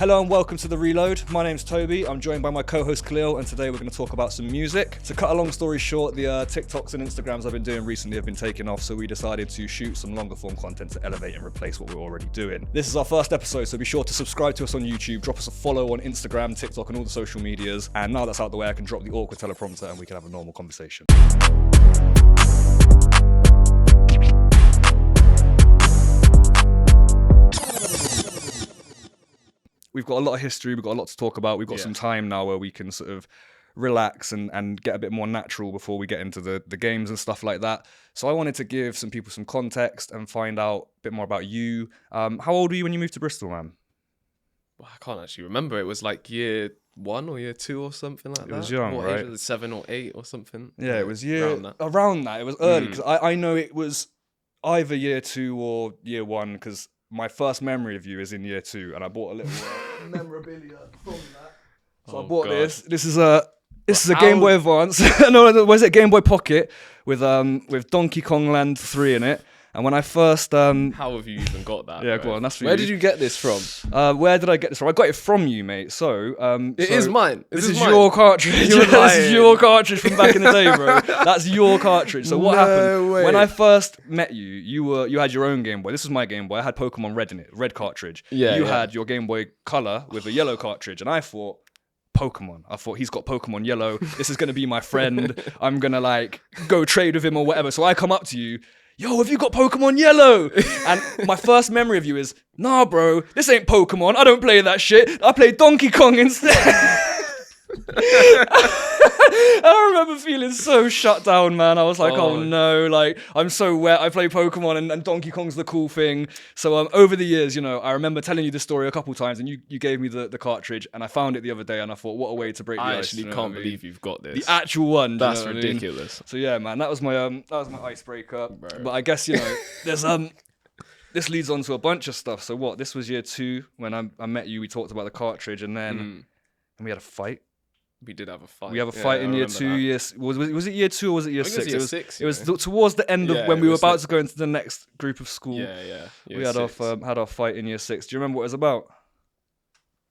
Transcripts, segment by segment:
Hello and welcome to The Reload. My name's Toby. I'm joined by my co-host Khalil, and today we're going to talk about some music. To cut a long story short, the TikToks and Instagrams I've been doing recently have been taking off, so we decided to shoot some longer form content to elevate and replace what we're already doing. This is our first episode, so be sure to subscribe to us on YouTube, drop us a follow on Instagram, TikTok, and all the social medias. And now that's out the way, I can drop the awkward teleprompter and we can have a normal conversation. We've got a lot of history, we've got a lot to talk about, we've got some time now where we can sort of relax and get a bit more natural before we get into the games and stuff like that. So I wanted to give some people some context and find out a bit more about you. How old were you when you moved to Bristol, man? Well, I can't actually remember. It was like year 1 or year 2 or something like that. It was young, what right? Age was it, 7 or 8 or something? Yeah, it was around that. It was early, because I know it was either year 2 or year 1, because my first memory of you is in year 2, and I bought a little memorabilia from that. So I bought this. This is a Game Boy Advance. No, was it a Game Boy Pocket with Donkey Kong Land 3 in it? And when I first How have you even got that? Yeah, go on. That's for Where you. did you get this from? Where did I get this from? I got it from you, mate. So It is mine. This is your cartridge. This is your cartridge from back in the day, bro. That's your cartridge. So what happened when I first met you? You had your own Game Boy. This was my Game Boy. I had Pokemon Red in it, red cartridge. Yeah. You had your Game Boy Color with a yellow cartridge, and I thought, Pokemon. I thought, he's got Pokemon Yellow. This is gonna be my friend. I'm gonna like go trade with him or whatever. So I come up to you. Yo, have you got Pokemon Yellow? And my first memory of you is, nah, bro, this ain't Pokemon. I don't play that shit. I play Donkey Kong instead. I remember feeling so shut down, man. I was like, oh no, like, I'm so wet. I play Pokemon and Donkey Kong's the cool thing. So over the years, you know, I remember telling you this story a couple times, and you gave me the cartridge, and I found it the other day, and I thought, what a way to break the ice. I actually can't believe you've got this. The actual one. That's ridiculous. So yeah, man, that was my icebreaker. Bro. But I guess, you know, there's this leads on to a bunch of stuff. So what? This was year 2 when I met you. We talked about the cartridge, and then and we had a fight. We did have a fight. We have a fight in year 2. That. Was it year 2 or was it year 6? It was year 6. It was towards the end of when we were about to go into the next group of school. Yeah. We had our fight in year 6. Do you remember what it was about?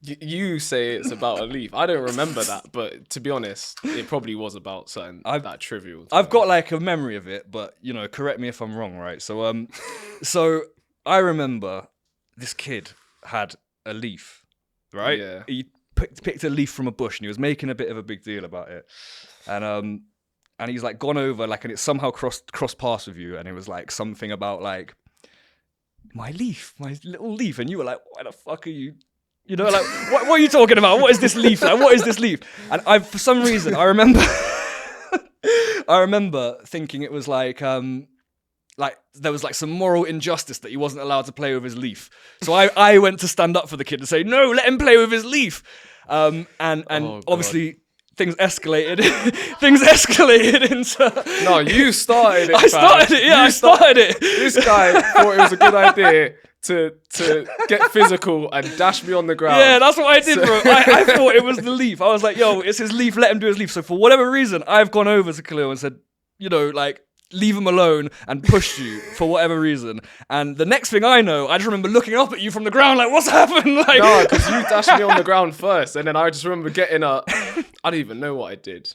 You say it's about a leaf. I don't remember that, but to be honest, it probably was about something that trivial. I've got like a memory of it, but you know, correct me if I'm wrong, right? So so I remember this kid had a leaf, right? Yeah. He picked a leaf from a bush, and he was making a bit of a big deal about it, and he's like gone over like, and it somehow crossed paths with you, and it was like something about like my little leaf, and you were like, why the fuck are you? You know, like, what are you talking about? What is this leaf? Like, what is this leaf? And for some reason, I remember thinking it was like there was like some moral injustice that he wasn't allowed to play with his leaf. So I went to stand up for the kid and say, no, let him play with his leaf. And obviously things escalated. Things escalated into. No, you started it. I started it. Yeah, I started it. This guy thought it was a good idea to get physical and dash me on the ground. Yeah, that's what I did, bro. I thought it was the leaf. I was like, yo, it's his leaf, let him do his leaf. So for whatever reason, I've gone over to Khalil and said, you know, like, leave him alone, and pushed you for whatever reason. And the next thing I know, I just remember looking up at you from the ground like, what's happened? Like, no, because you dashed me on the ground first, and then I just remember getting up. I don't even know what I did.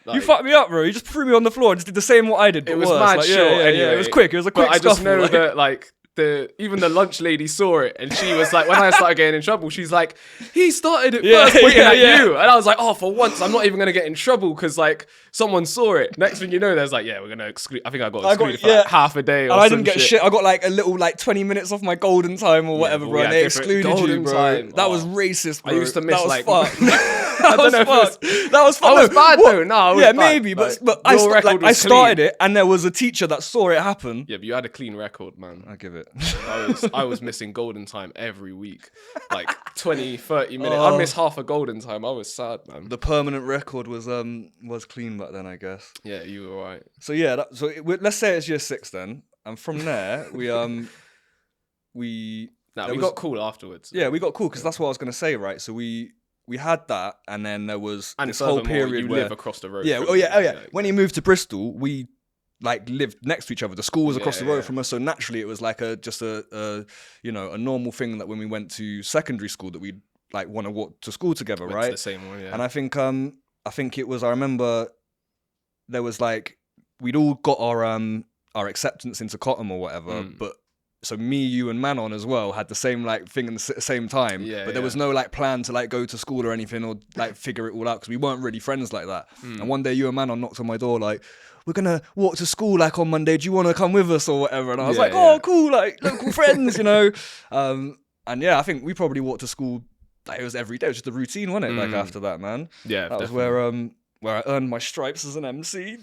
Like, you fucked me up, bro. You just threw me on the floor and just did the same what I did, but it was worse. mad like, short anyway. Yeah, it was quick. It was a quick But I just scuffle, know like, that, like, even the lunch lady saw it, and she was like, when I started getting in trouble, she's like, he started it first, pointing at you. And I was like, oh, for once, I'm not even going to get in trouble because, like, someone saw it. Next thing you know, there's like, yeah, we're going to exclude. I think I got excluded for like half a day or I didn't get shit. I got like a little, like, 20 minutes off my golden time or whatever, bro. And they excluded you, bro. Time. That was racist, bro. I used to miss, that was like... That was fucked. That was fucked. I was bad, though. No, I was bad. Maybe, but I started it, and there was a teacher that saw it happen. Yeah, but you had a clean record, man. I give it. I was missing golden time every week. Like 20, 30 minutes. I'd miss half a golden time. I was sad, man. The permanent record was clean back then, I guess. Yeah, you were right. So yeah, let's say it's year 6 then. And from there, we got cool afterwards. Yeah, we got cool, because that's what I was going to say, right? So we had that, and then there was this whole period you where... live across the road. Yeah, When he moved to Bristol, we like lived next to each other. The school was across the road from us, so naturally it was like just a normal thing that when we went to secondary school that we'd like want to walk to school together, Went right? to the same one, yeah. And I think it was, I remember there was like, we'd all got our acceptance into Cotton or whatever, but so me, you, and Manon as well had the same like thing at the same time. Yeah, but there was no like plan to like go to school or anything or like figure it all out because we weren't really friends like that. And one day you and Manon knocked on my door like, we're gonna walk to school like on Monday. Do you want to come with us or whatever? And I was like, oh, cool, like local friends, you know. And yeah, I think we probably walked to school. Like it was every day. It was just a routine, wasn't it? Like after that, man. Yeah, that definitely. was where I earned my stripes as an MC.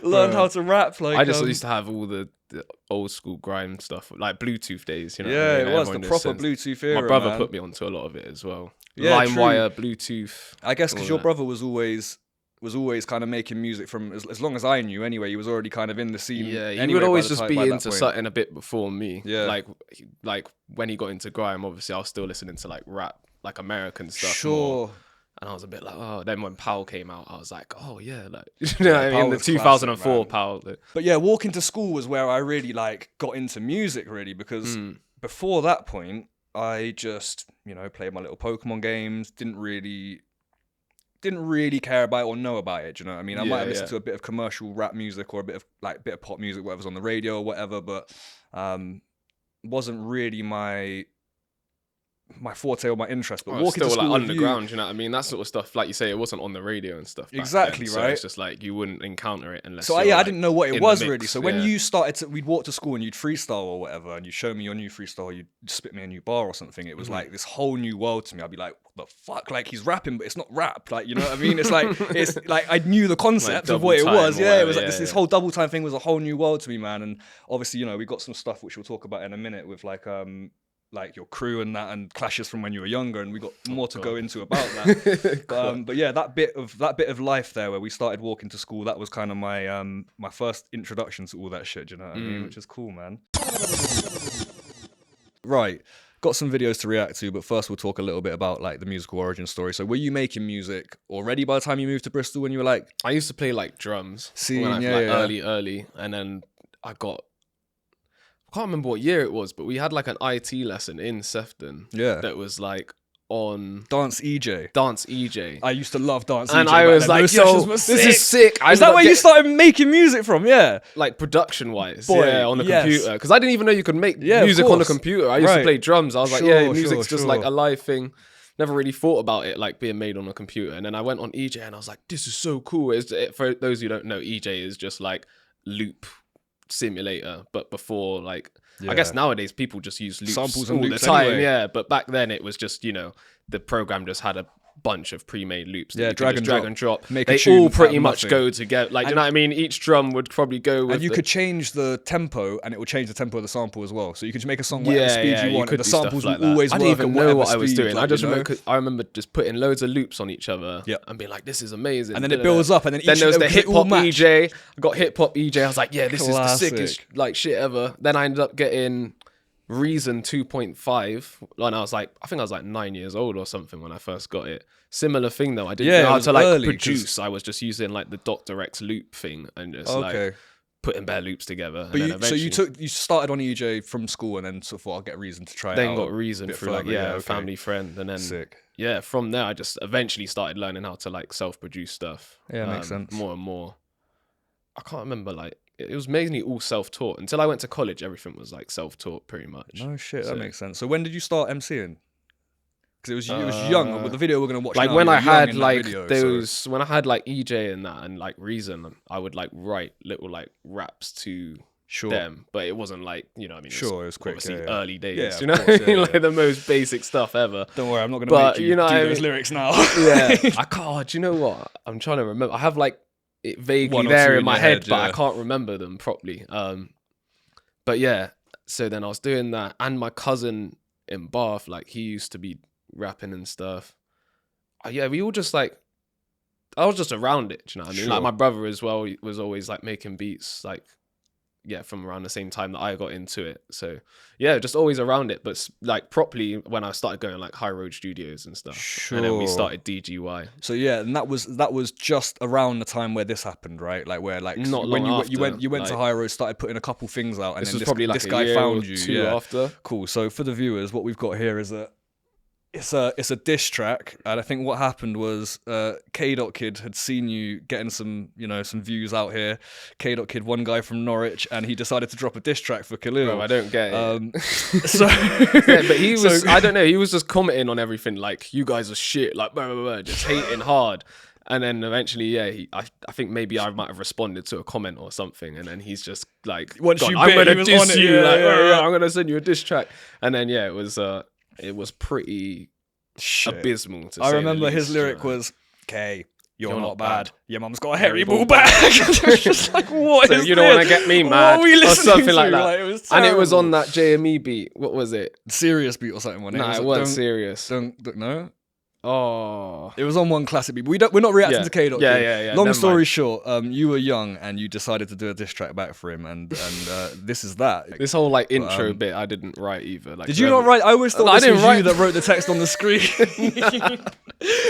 Learned how to rap. Like I just used to have all the old school grime stuff, like Bluetooth days. You know, yeah, what I mean? it was the Everyone proper just Bluetooth era. My brother man. put me onto a lot of it as well. Yeah, LimeWire, Bluetooth. I guess because all your that. brother was always kind of making music from as long as I knew. Anyway, he was already kind of in the scene. Yeah, he anyway would always by the just time- be by that into point. something a bit before me. Yeah. Like when he got into grime, obviously I was still listening to like rap, like American stuff. Sure. More. And I was a bit like, oh. Then when Powell came out, I was like, oh yeah, like you know what I Powell mean? The was classic, 2004 man. Powell. Like, But yeah, walking to school was where I really like got into music really because before that point, I just, you know, played my little Pokemon games, didn't really care about it or know about it, do you know what I mean? I might have listened to a bit of commercial rap music or a bit of pop music, whatever's on the radio or whatever, but wasn't really my forte or my interest. But oh, walking still to school like with underground, you know what I mean? That sort of stuff, like you say, it wasn't on the radio and stuff. Back Exactly, then, so right? it's just like you wouldn't encounter it unless. So you're, yeah, I like, didn't know what it in was the mix, really. So when yeah. you started to, we'd walk to school and you'd freestyle or whatever, and you'd show me your new freestyle, you'd spit me a new bar or something. It was like this whole new world to me. I'd be like, what the fuck? Like he's rapping, but it's not rap. Like, you know what I mean? It's like I knew the concept of what it double was. time or Yeah, it was like whatever, this whole double time thing was a whole new world to me, man. And obviously, you know, we got some stuff which we'll talk about in a minute with like your crew and that, and clashes from when you were younger, and we got more to go into about that. But yeah, that bit of life there where we started walking to school, that was kind of my my first introduction to all that shit. Do you know what I mean? Which is cool, man. Right, got some videos to react to, but first we'll talk a little bit about like the musical origin story. So were you making music already by the time you moved to Bristol when you were like? I used to play like drums. Yeah. Early, and then I can't remember what year it was, but we had like an IT lesson in Sefton. Yeah. That was like on Dance EJ. Dance EJ. I used to love Dance EJ. And I back was then. like, Those yo, sessions were this sick. is sick. Is that where you started making music from? Yeah. Like production wise, Boy, yeah, on the yes. computer. Because I didn't even know you could make Yeah, of music on the course. computer. I used to Right. play drums. I was like, Sure, yeah, music's sure, just like sure. a live thing. Never really thought about it like being made on a computer. And then I went on EJ and I was like, this is so cool. For those who don't know, EJ is just like loop simulator, but before like I guess nowadays people just use loops Samples all and the loops time, anyway. yeah. But back then it was just, you know, the program just had a bunch of pre-made loops. That Yeah, you could drag just and drop. drop. Make a They tune all out pretty of much nothing. go together. Like, do you know what I mean? Each drum would probably go with. And you the- could change the tempo, and it would change the tempo of the sample as well. So you could make a song whatever yeah, speed yeah, you want, could and the do stuff samples like will that. always I work didn't even at know whatever what I was speed, doing. like, I just you know? remember, 'cause I remember just putting loads of loops on each other Yep. and being like, "This is amazing." And then it builds up, and then there was the each hip all hop match. EJ. I got hip hop EJ. I was like, "Yeah, this is the Classic. sickest like shit ever." Then I ended up getting Reason 2.5 when I was like, I think I was like 9 years old or something when I first got it. Similar thing though. I didn't Yeah, know it how was to like early, 'cause- produce. I was just using like the Direct loop thing and just Okay. like putting bare loops together. But and then so eventually- you started on EJ from school, and then sort of thought I'll get Reason to try it then out got a Reason bit through like further, a okay. family friend, and then Sick. yeah, from there I just eventually started learning how to like self-produce stuff. Yeah, makes sense. More and more. I can't remember, like it was mainly all self-taught until I went to college. Everything was like self-taught pretty much. No shit, So- that makes sense. So when did you start MCing? Because it was young. With the video we're gonna watch, Like now, when you were I young had in that like video, those, when I had like EJ and that and like Reason, I would like write little like raps to sure. them, but it wasn't like, you know what I mean? Sure, it was quick, Obviously yeah, yeah. early days, Yeah, of you know, course, yeah, like yeah. the most basic stuff ever. Don't worry, I'm not gonna But, make you, you know do what I those mean? lyrics now. Yeah, I can't. Do you know what? I'm trying to remember. I have like it vaguely One or there two in in my your head, head, but I yeah. can't remember them properly. But yeah, so then I was doing that, and my cousin in Bath, like he used to be rapping and stuff. Yeah, we all just like, I was just around it. Do you know what I mean? Sure. Like my brother as well was always like making beats, like yeah, from around the same time that I got into it. So yeah, just always around it, but like properly when I started going like High Road Studios and stuff, and then we Sure. started DGY. So yeah, and that was just around the time where this happened, right? Like where like Not when long you went after, to like- High Road, started putting a couple things out, and This then was probably like this a guy year found or you. two Yeah. after. Cool. So for the viewers, what we've got here is It's a diss track, and I think what happened was K.Kid had seen you getting some views out here. K.Kid, one guy from Norwich, and he decided to drop a diss track for Khalil. Bro, I don't get it. So yeah, but he was I don't know, he was just commenting on everything like, you guys are shit, like blah, blah, blah, just hating hard. And then eventually, I think maybe I might have responded to a comment or something, and then he's just like, once you I'm bit, gonna diss you, yeah. I'm gonna send you a diss track, and then it was pretty abysmal. I remember his lyric was, "K, you're not bad. Your mum's got a hairy ball back." Just like, what? So is you don't want to get me mad, or something like that. Like, it was and it was on that JME beat. What was it? Serious beat or something? No, it wasn't serious. Don't no. Oh, it was on one classic beat. We're not reacting to K.Kid. Yeah. Long story short, you were young and you decided to do a diss track back for him, and this is that. This whole like intro bit I didn't write either. Like, did you not write? I always thought this was you that wrote the text on the screen.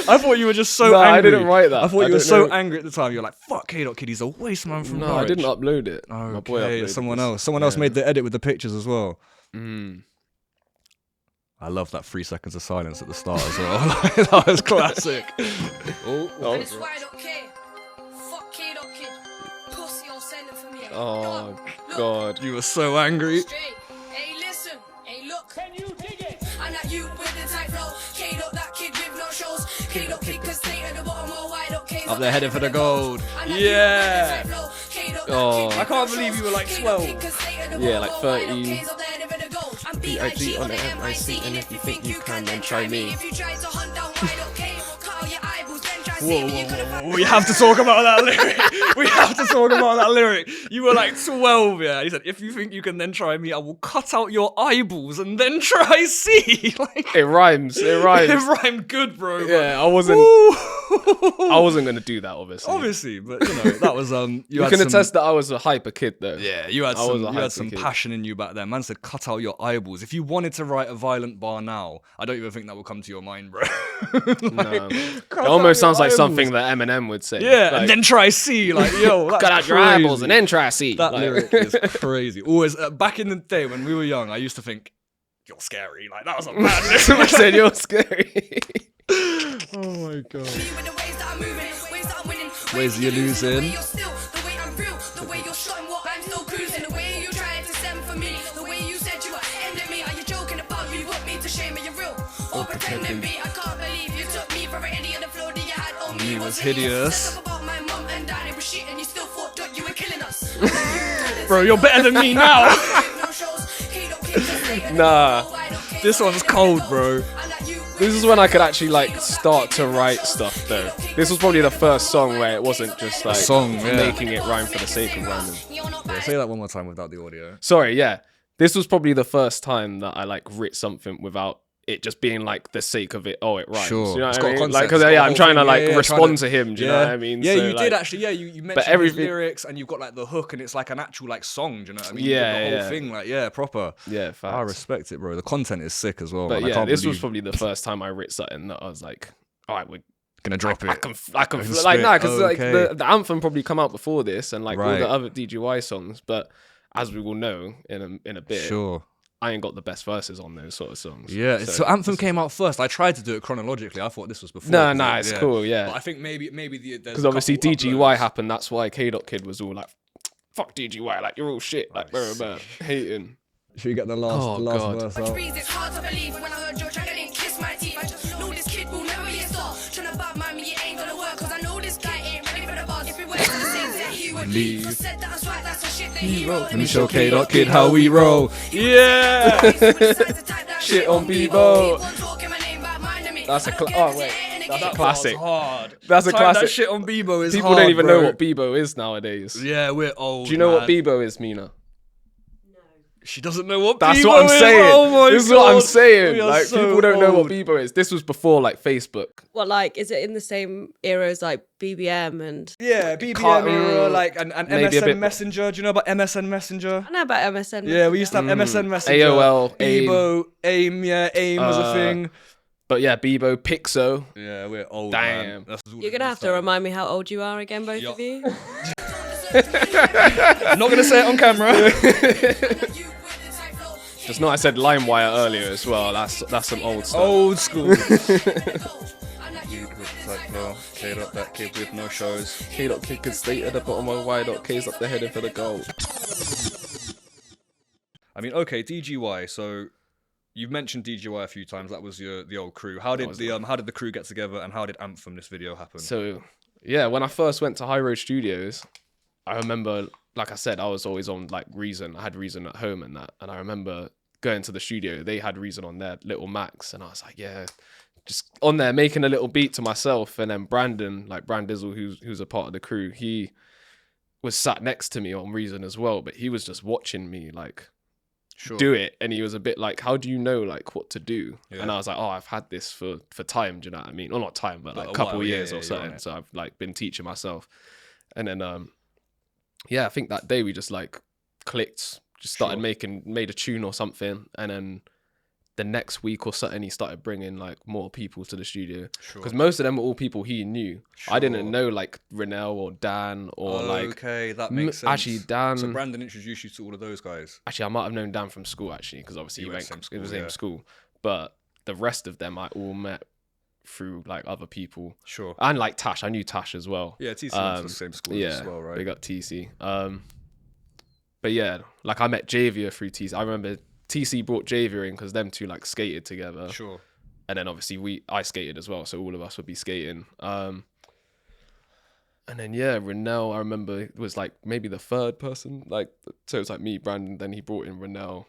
I thought you were just so angry. I didn't write that. I thought you were so angry at the time. You're like, "Fuck K.Kid, he's a waste man from Norwich." I didn't upload it. Okay, my boy uploaded someone this. else. Someone else made the edit with the pictures as well. Mm. I love that 3 seconds of silence at the start as well. That was classic. Oh, God. You were so angry. Hey, listen. Hey, look. Can you dig it? I'm not you with the tight flow. K-Dot, that kid with no shows. K-Dot, cause they at the bottom or wide up. Up there heading for the gold. Yeah. Oh. I can't believe you were like 12. Yeah, like 13. B.I.G. on the M.I.C. And if you think you can, then try me. If you try to hunt down wide up, K, cut out your eyeballs, then try see me. You could've Whoa. We have to talk about that lyric. We have to talk about that lyric. You were like 12, yeah. He said, if you think you can then try me, I will cut out your eyeballs and then try see. Like, It rhymes. it rhymed good, bro. Yeah, I wasn't gonna do that, obviously. But you know, that was You can attest that I was a hyper kid though. Yeah, you had some kid. passion in you back then. Man said, cut out your eyeballs. If you wanted to write a violent bar now, I don't even think that would come to your mind, bro. No. It almost sounds like something that Eminem would say. Yeah, like, and then try C. Like, yo, that's cut out your crazy. eyeballs and then try C. That like, lyric is crazy. Always, back in the day when we were young, I used to think, you're scary. Like, that was a bad lyric. I said you're scary. Oh my God. Ways you're losing. He was hideous. Bro, you're better than me now. Nah. This one's cold, bro. This is when I could actually like start to write stuff though. This was probably the first song where it wasn't just like making it rhyme for the sake of rhyming. Yeah, say that one more time without the audio. Sorry, yeah. This was probably the first time that I like writ something without it just being like the sake of it. Oh, it rhymes. Sure. You know It's what I got mean? a Like, concept. because I'm trying to like Yeah, respond to him. Do you know what I mean? Yeah, So, you like, did actually. Yeah, you mentioned his everything- lyrics and you've got like the hook and it's like an actual like song. Do you know what I mean? Yeah, You got the whole yeah. thing like proper. Yeah, facts. I respect it, bro. The content is sick as well. But man. I yeah, can't this was believe probably the first time I writ something that I was like, all right, we're gonna drop it. I can spit. like nah, because like Okay. the anthem probably come out before this and like all Right. the other DGY songs, but as we will know in a bit, Sure. I ain't got the best verses on those sort of songs. Yeah. So Anthem came out first. I tried to do it chronologically. I thought this was before. Nah, it's cool, yeah. But I think maybe Because obviously DGY happened. That's why K.Kid was all like, "Fuck DGY, like you're all shit, like blah, hating." Should we get the last God. verse out? It's hard to believe when I heard your track and didn't kiss my teeth. I just know this kid will never be a star. Tryna bad mind me, it ain't gonna work. Cause I know this guy ain't ready for the bars. If we went to the same set, he would leave. So said that that's right, that's a shit that he wrote. Let me show K.Kid how we roll. Yeah. Shit on Bebo. That's a classic. Hard. That's a Type classic. That shit on Bebo is People hard, don't even bro. know what Bebo is nowadays. Yeah, we're old. Do you know what man. Bebo is, Mina? She doesn't know what That's Bebo what I'm is. saying. Oh my This is God. what I'm saying. We are Like so people don't know what old. Bebo is. This was before like Facebook. What, like, is it in the same era as like BBM and? Yeah, BBM Can't- era, like, and maybe a MSN bit- Messenger. Do you know about MSN Messenger? I know about MSN. Yeah, we used to have MSN Messenger. AOL, Bebo, AIM, AIM was a thing. But yeah, Bebo, Pixo. Yeah, we're old, Damn. man. That's all You're gonna have to remind me how old you are again, both of you. I'm not gonna say it on camera. Just know I said LimeWire earlier as well. That's some old stuff. Old school. K-Dot, that kid with no shows. K-Dot kid could stay at the bottom of Y.K's up the heading for the goal. I mean, okay, DGY. So you've mentioned DGY a few times. That was the old crew. How did the crew get together, and how did Anthem, this video, happen? So yeah, when I first went to High Road Studios, I remember, like I said, I was always on like Reason. I had Reason at home and that, and I remember going to the studio. They had Reason on their little Macs, and I was like, yeah, just on there making a little beat to myself. And then Brandon, like Brandizzle, who's a part of the crew, he was sat next to me on Reason as well, but he was just watching me like do it, and he was a bit like, how do you know like what to do? And I was like, oh, I've had this for time, do you know what I mean? Or not time, but like a couple years or something. So I've like been teaching myself. And then I think that day we just like clicked, just started made a tune or something, and then the next week or something he started bringing like more people to the studio, because most of them were all people he knew. I didn't know like Renell or Dan or okay, that makes sense. Actually, Dan. So Brandon introduced you to all of those guys. Actually, I might have known Dan from school actually, because obviously it was the same school. But the rest of them I all met through like other people. And like Tash, I knew Tash as well. Yeah, TC went to the same school as well, right? They got TC. But yeah, like I met Javier through TC. I remember TC brought Javier in because them two like skated together. And then obviously I skated as well, so all of us would be skating. And then Renell, I remember was like maybe the third person. Like, so it was like me, Brandon, then he brought in Renell.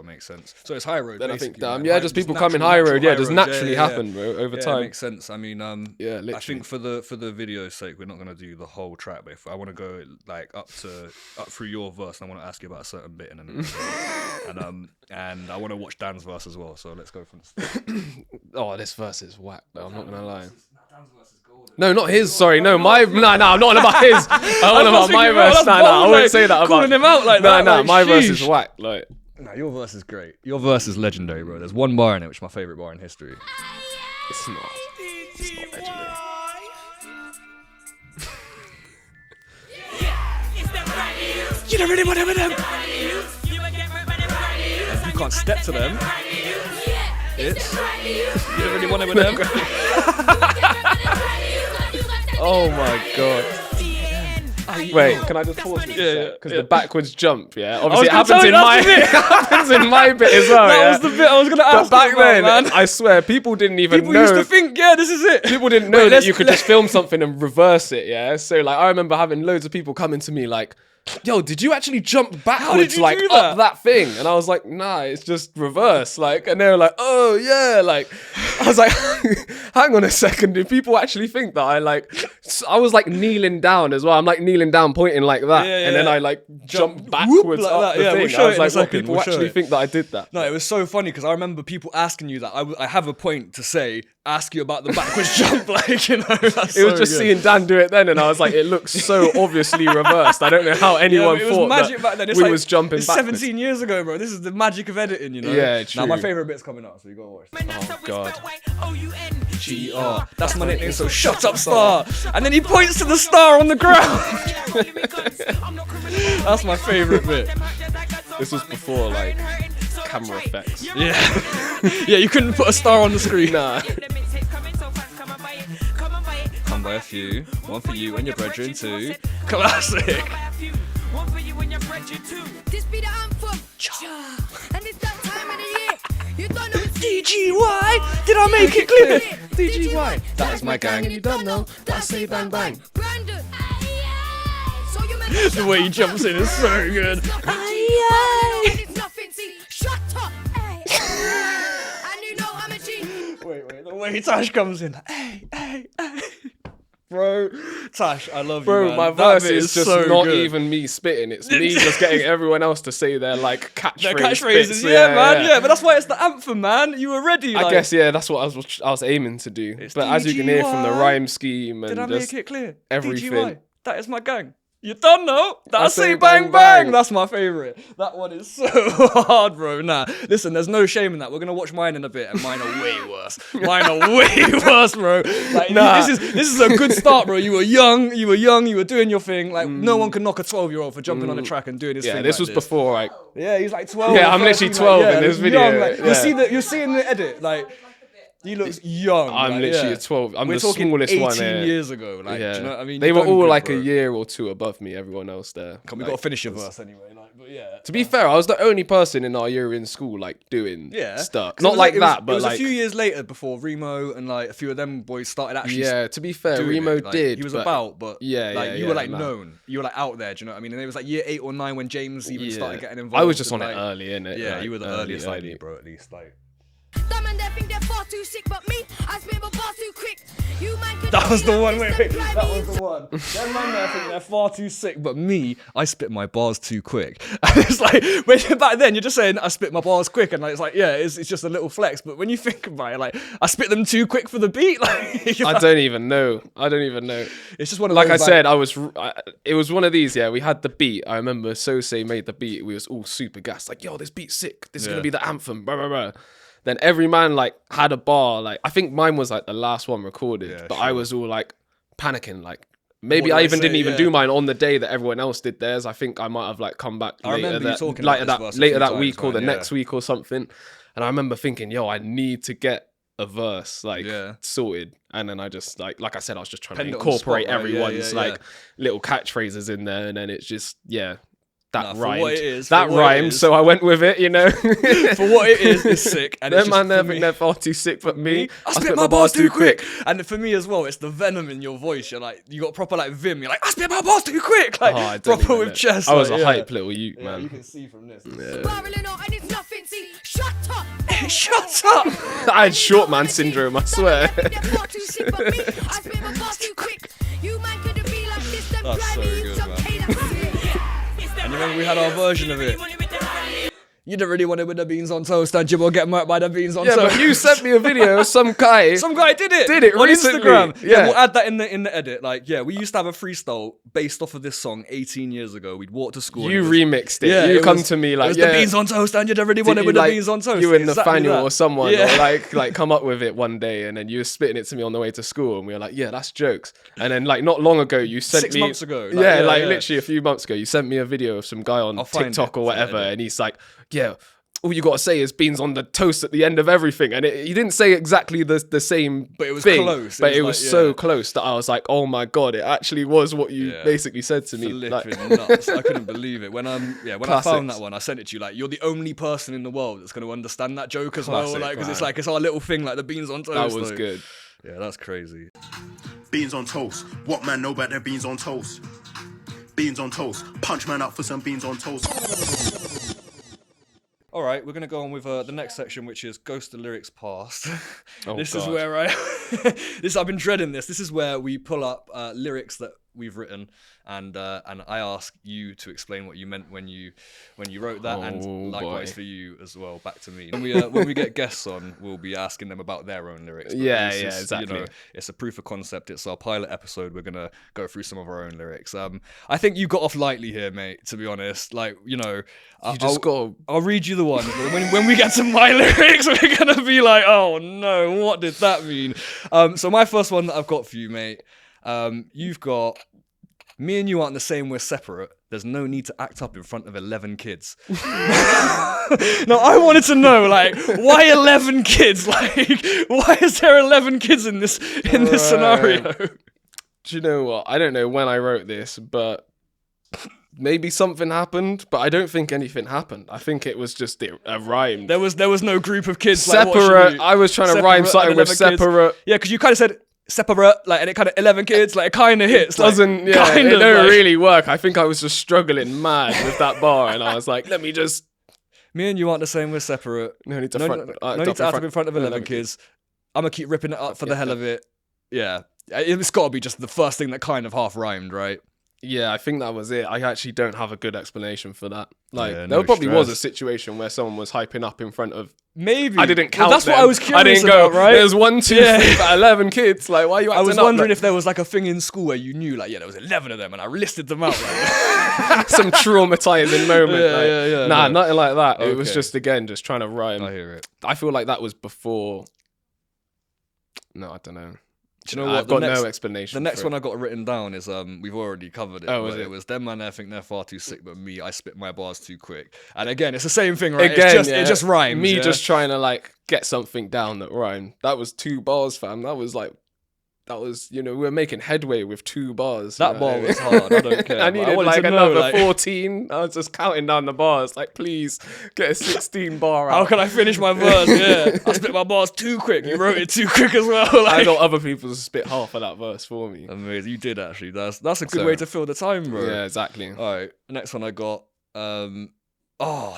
Makes sense. So it's High Road. Then I think just people coming High Road. Yeah, just naturally happen, bro, over time. Makes sense. I mean, literally. I think for the video's sake, we're not gonna do the whole track, but if I want to go like up through your verse, and I want to ask you about a certain bit in a minute, and I want to watch Dan's verse as well. So let's go from the start. Oh, this verse is whack though. I'm not gonna lie. No, not his. Sorry, no, my. No, I'm not on about his. I'm on about my verse. No, I wouldn't say that about calling him out like that. No, my verse is whack. Like. No, your verse is great. Your verse is legendary, bro. There's one bar in it, which is my favorite bar in history. It's not. It's not legendary. You don't really want them. You can't step to them. It's. You don't really want them. Oh my god. Wait, can I just pause this? Yeah. Because the backwards jump, obviously it happens in my bit as well. That was the bit I was gonna ask. But back then, man, I swear, people didn't even know. People used to think, this is it. People didn't know that you could just film something and reverse it, So like, I remember having loads of people coming to me like, yo, did you actually jump backwards like up that thing? And I was like, nah, it's just reverse. Like, and they were like, oh yeah, like I was like, hang on a second, do people actually think that I was like kneeling down as well? I'm like kneeling down, pointing like that, and then I like jumped backwards like up that. the thing. We'll show I was like, well, people actually think that I did that. No, it was so funny because I remember people asking you that. I have a point to say, ask you about the backwards jump, like, you know. It was just seeing Dan do it then, and I was like, it looks so obviously reversed. I don't know how anyone thought magic back then. We was jumping backwards. 17 years ago, bro. This is the magic of editing, you know. Yeah, true. Now my favorite bit's coming up, so you gotta watch. Oh god. GR. That's my nickname. So shut up, star. And then he points to the star on the ground. That's my favorite bit. This was before like camera effects. Yeah, you couldn't put a star on the screen. Nah. Come by a few. One for you and your brethren too. Classic. One for you and your brethren too. This be the anthem. And it's that time of the year. You don't know it's DGY. Did I make it clear? DGY. That is my gang. and you don't know. I say bang bang. Brandon. So you The way he jumps in is so good. Shut up. And you know I'm a G. Wait, the way Tash comes in. Hey. Bro, Tash, I love you, Bro, man. my That verse bit is just so not good. even me spitting. It's me just getting everyone else to say their like catchphrases. Their catchphrases, yeah, but that's why it's the anthem, man. You were ready. I guess, that's what I was aiming to do. But as you can hear from the rhyme scheme and did I just make it clear? everything. DGY, that is my gang. You don't know. I say bang, bang. That's my favorite. That one is so hard, bro. Nah, listen, there's no shame in that. We're gonna watch mine in a bit, and mine are way worse. Mine are way worse, bro. Like, this is a good start, bro. You were young. You were doing your thing. Like, no one can knock a 12-year-old for jumping on the track and doing his thing. Yeah, this like was before, like. Yeah, he's like 12. Yeah, I'm literally 12 in this video. Young, like, Yeah. you'll see in the edit, like. He looks young. I'm like, literally yeah. 12. I'm We're the talking smallest 18 one here. years ago. Like, Yeah. do you know what I mean? They You've were done all good, like bro. a year or two above me, everyone else there. We got to finish your verse anyway. Like, but yeah. To be fair, I was the only person in our year in school like doing stuff. 'Cause Not like it that, but was like a few years later before Remo and like a few of them boys started actually. yeah. To be fair, doing Remo it. Like, did. He was but about, but yeah, like yeah, you yeah, were like nah. known. You were like out there. Do you know what I mean? And it was like year 8 or 9 when James even started getting involved. I was just and, on it like, early, innit? Yeah, like, you were the earliest like me, bro. At least like. That man there think they're far too sick, but me, I spit my bars too quick. You man could That was be the like one. this, Wait. them That drive was the one. Them man there think they're far too sick, but me, I spit my bars too quick. And it's like when back then you're just saying I spit my bars quick, and like, it's like yeah, it's just a little flex. But when you think about it, like I spit them too quick for the beat. Like I don't even know. It's just one of Like those, I said, it was one of these. Yeah, we had the beat. I remember Sose made the beat. We was all super gassed. Like, yo, this beat's sick. This is gonna be the anthem. Blah blah blah. Then every man like had a bar. Like I think mine was like the last one recorded, but I was all like panicking. Like maybe What I do I even say? didn't even Yeah. do mine on the day that everyone else did theirs. I think I might have like come back I remember you later talking that, about this verse a later few that times, week or man, the yeah. next week or something. And I remember thinking, yo, I need to get a verse like sorted. And then I just like I said, I was just trying Penned to it on the incorporate spot, right? Yeah, everyone's yeah, like little catchphrases in there, and then it's just that Nah, for rhymed. what it is, That for what it rhymed, is. so I went with it, you know. For what it is, it's sick. And it's Them just man there for think me- they're far too sick, but me, I spit my bars too quick. And for me as well, it's the venom in your voice. You're like, you got proper like vim. You're like, I spit my bars too quick. Like I don't proper even with know. chest. I was like, a hype little youth, Yeah, man. you can see from this. Spiraling on and it's nothing, see, shut up. Shut up. I had short man syndrome, I swear. That man there think they're far too sick, but me, I spit my bars too quick. You man could be like this, them That's drive so me, good, some man. K, that's it. And you remember we had our version of it. You didn't really want it with the beans on toast, and Jibbo get murked by the beans on Yeah, toast. but you sent me a video of some guy. Some guy did it on recently. Instagram. Yeah, Yeah. we'll add that in the edit. Like, yeah, we used to have a freestyle based off of this song 18 years ago. We'd walk to school. and You it was- remixed it. Yeah, you it come was- to me it like, was yeah. the beans on toast, and you didn't really want it Did with you, the like, beans on toast. You and Exactly Nathaniel that. or someone, Yeah. or like come up with it one day, and then you were spitting it to me on the way to school, and we were like, yeah, that's jokes. And then like not long ago, you sent 6 me months ago, like, yeah, yeah, like yeah. literally a few months ago, you sent me a video of some guy on I'll find TikTok it or for the whatever, edit. and he's like, yeah. All you gotta say is beans on the toast at the end of everything, and he didn't say exactly the same, But it was thing, close. It But was it was like, so yeah. close that I was like, "Oh my god, it actually was what you Yeah. basically said to me." Like, Flipping nuts. I couldn't believe it. When I found Classics. that one, I sent it to you. Like, you're the only person in the world that's going to understand that joke as well. Classic, Like, because it's man. like, it's our little thing, like the beans on toast. that was though. good. Yeah, that's crazy. Beans on toast. What man know about their beans on toast? Beans on toast. Punch man up for some beans on toast. All right, we're going to go on with the next section, which is Ghost the Lyrics Past. Oh, This is God. where I've been dreading this. This is where we pull up lyrics that we've written, and I ask you to explain what you meant when you wrote that, Oh, and likewise boy. for you as well, back to me. When we get guests on, we'll be asking them about their own lyrics. But Yeah, this yeah, is, exactly. it's a proof of concept. It's our pilot episode. We're gonna go through some of our own lyrics. I think you got off lightly here, mate. To be honest, like I'll read you the one. But when we get to my lyrics, we're gonna be like, oh no, what did that mean? So my first one that I've got for you, mate. You've got, me and you aren't the same, we're separate. There's no need to act up in front of 11 kids. Now, I wanted to know, like, why 11 kids? Like, why is there 11 kids in this scenario? Do you know what? I don't know when I wrote this, but maybe something happened, but I don't think anything happened. I think it was just a rhyme. There was no group of kids. Like, watching Separate. you. I was trying to rhyme Separate something and with 11 kids. separate. Yeah, because you kind of said separate, like, and it kind of 11 kids, like, it kind of hits. Doesn't, like, yeah, kind it of, don't like- really work. I think I was just struggling mad with that bar, and I was like, let me just. Me and you aren't the same, we're separate. No need to No, front. no need to act up in front of 11 kids. I'm going to keep ripping it up for the hell of it. Yeah. It's got to be just the first thing that kind of half rhymed, right? Yeah, I think that was it. I actually don't have a good explanation for that. Like, Yeah, there no probably was a stress. situation where someone was hyping up in front of. Maybe I didn't count. Well, that's them. what I was curious I didn't go. about, right? There's 1, 2, 3, but 11 kids. Like, why are you acting I was up? wondering Like, if there was like a thing in school where you knew, like, yeah, there was 11 of them, and I listed them out. Like, some traumatizing moment. Yeah, like, yeah, Nah, no. nothing like that. It was Okay. just again just trying to rhyme. I hear it. I feel like that was before. No, I don't know. Do you know what? I've got no explanation. The next for one it. I got written down is we've already covered it. Oh, but was it? It was them man. I think they're far too sick, but me, I spit my bars too quick. And again, it's the same thing, right? Again, It just rhymes. Me yeah? just trying to like get something down that rhymed. That was 2 bars, fam. That was, we were making headway with 2 bars. That you know bar what I mean? was hard. I don't care. I but needed wanted like to know, another like, 14. I was just counting down the bars. Like, please get a 16 bar How out. can I finish my verse? Yeah, I spit my bars too quick. You wrote it too quick as well. I Like, got other people to spit half of that verse for me. amazing. You did actually. That's a good So- way to fill the time, bro. Yeah, exactly. All right, next one I got.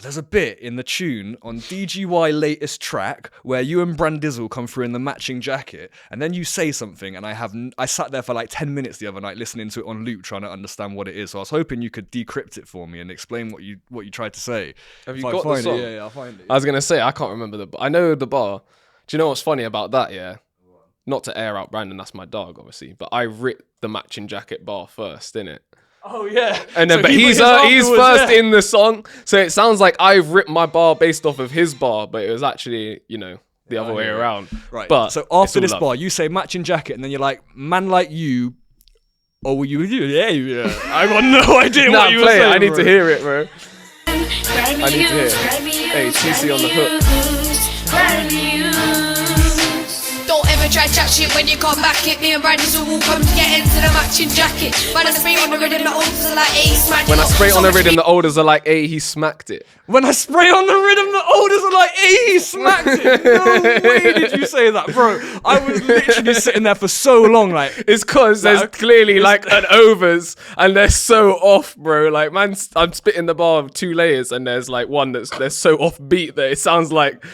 There's a bit in the tune on DGY latest track where you and Brandizzle come through in the matching jacket, and then you say something, and I sat there for like 10 minutes the other night listening to it on loop, trying to understand what it is. So I was hoping you could decrypt it for me and explain what you tried to say. Have If you I got the find song? it, yeah, I'll find it. I was gonna say I can't remember I know the bar. Do you know what's funny about that? Yeah, not to air out Brandon, that's my dog, obviously. But I ripped the matching jacket bar first, innit? Oh yeah, And then, So but he he's put his he's afterwards, first yeah. in the song, so it sounds like I've ripped my bar based off of his bar, but it was actually the other way hear it. around. Right. But so it's after all this love. bar, you say matching jacket, and then you're like, man like you. Oh, were you? Yeah. I got no idea Nah, what you were play it. saying. I need bro. to hear it, bro. I need to hear it. Hey, TC on the hook. Don't ever try chat shit when you come back it. Me and Brandy's all come to get into the matching jacket. When I spray on the rhythm, the olds are like, hey, smack When I it up. spray So on the much rhythm, the olders are like, "Hey, he smacked it." When I spray on the rhythm, the olders are like, "Hey, he smacked it." No way did you say that, bro. I was literally sitting there for so long, like. It's cause there's Like, clearly like an overs and they're so off, bro. Like, man, I'm spitting the bar of 2 layers and there's like one they're so off beat that it sounds like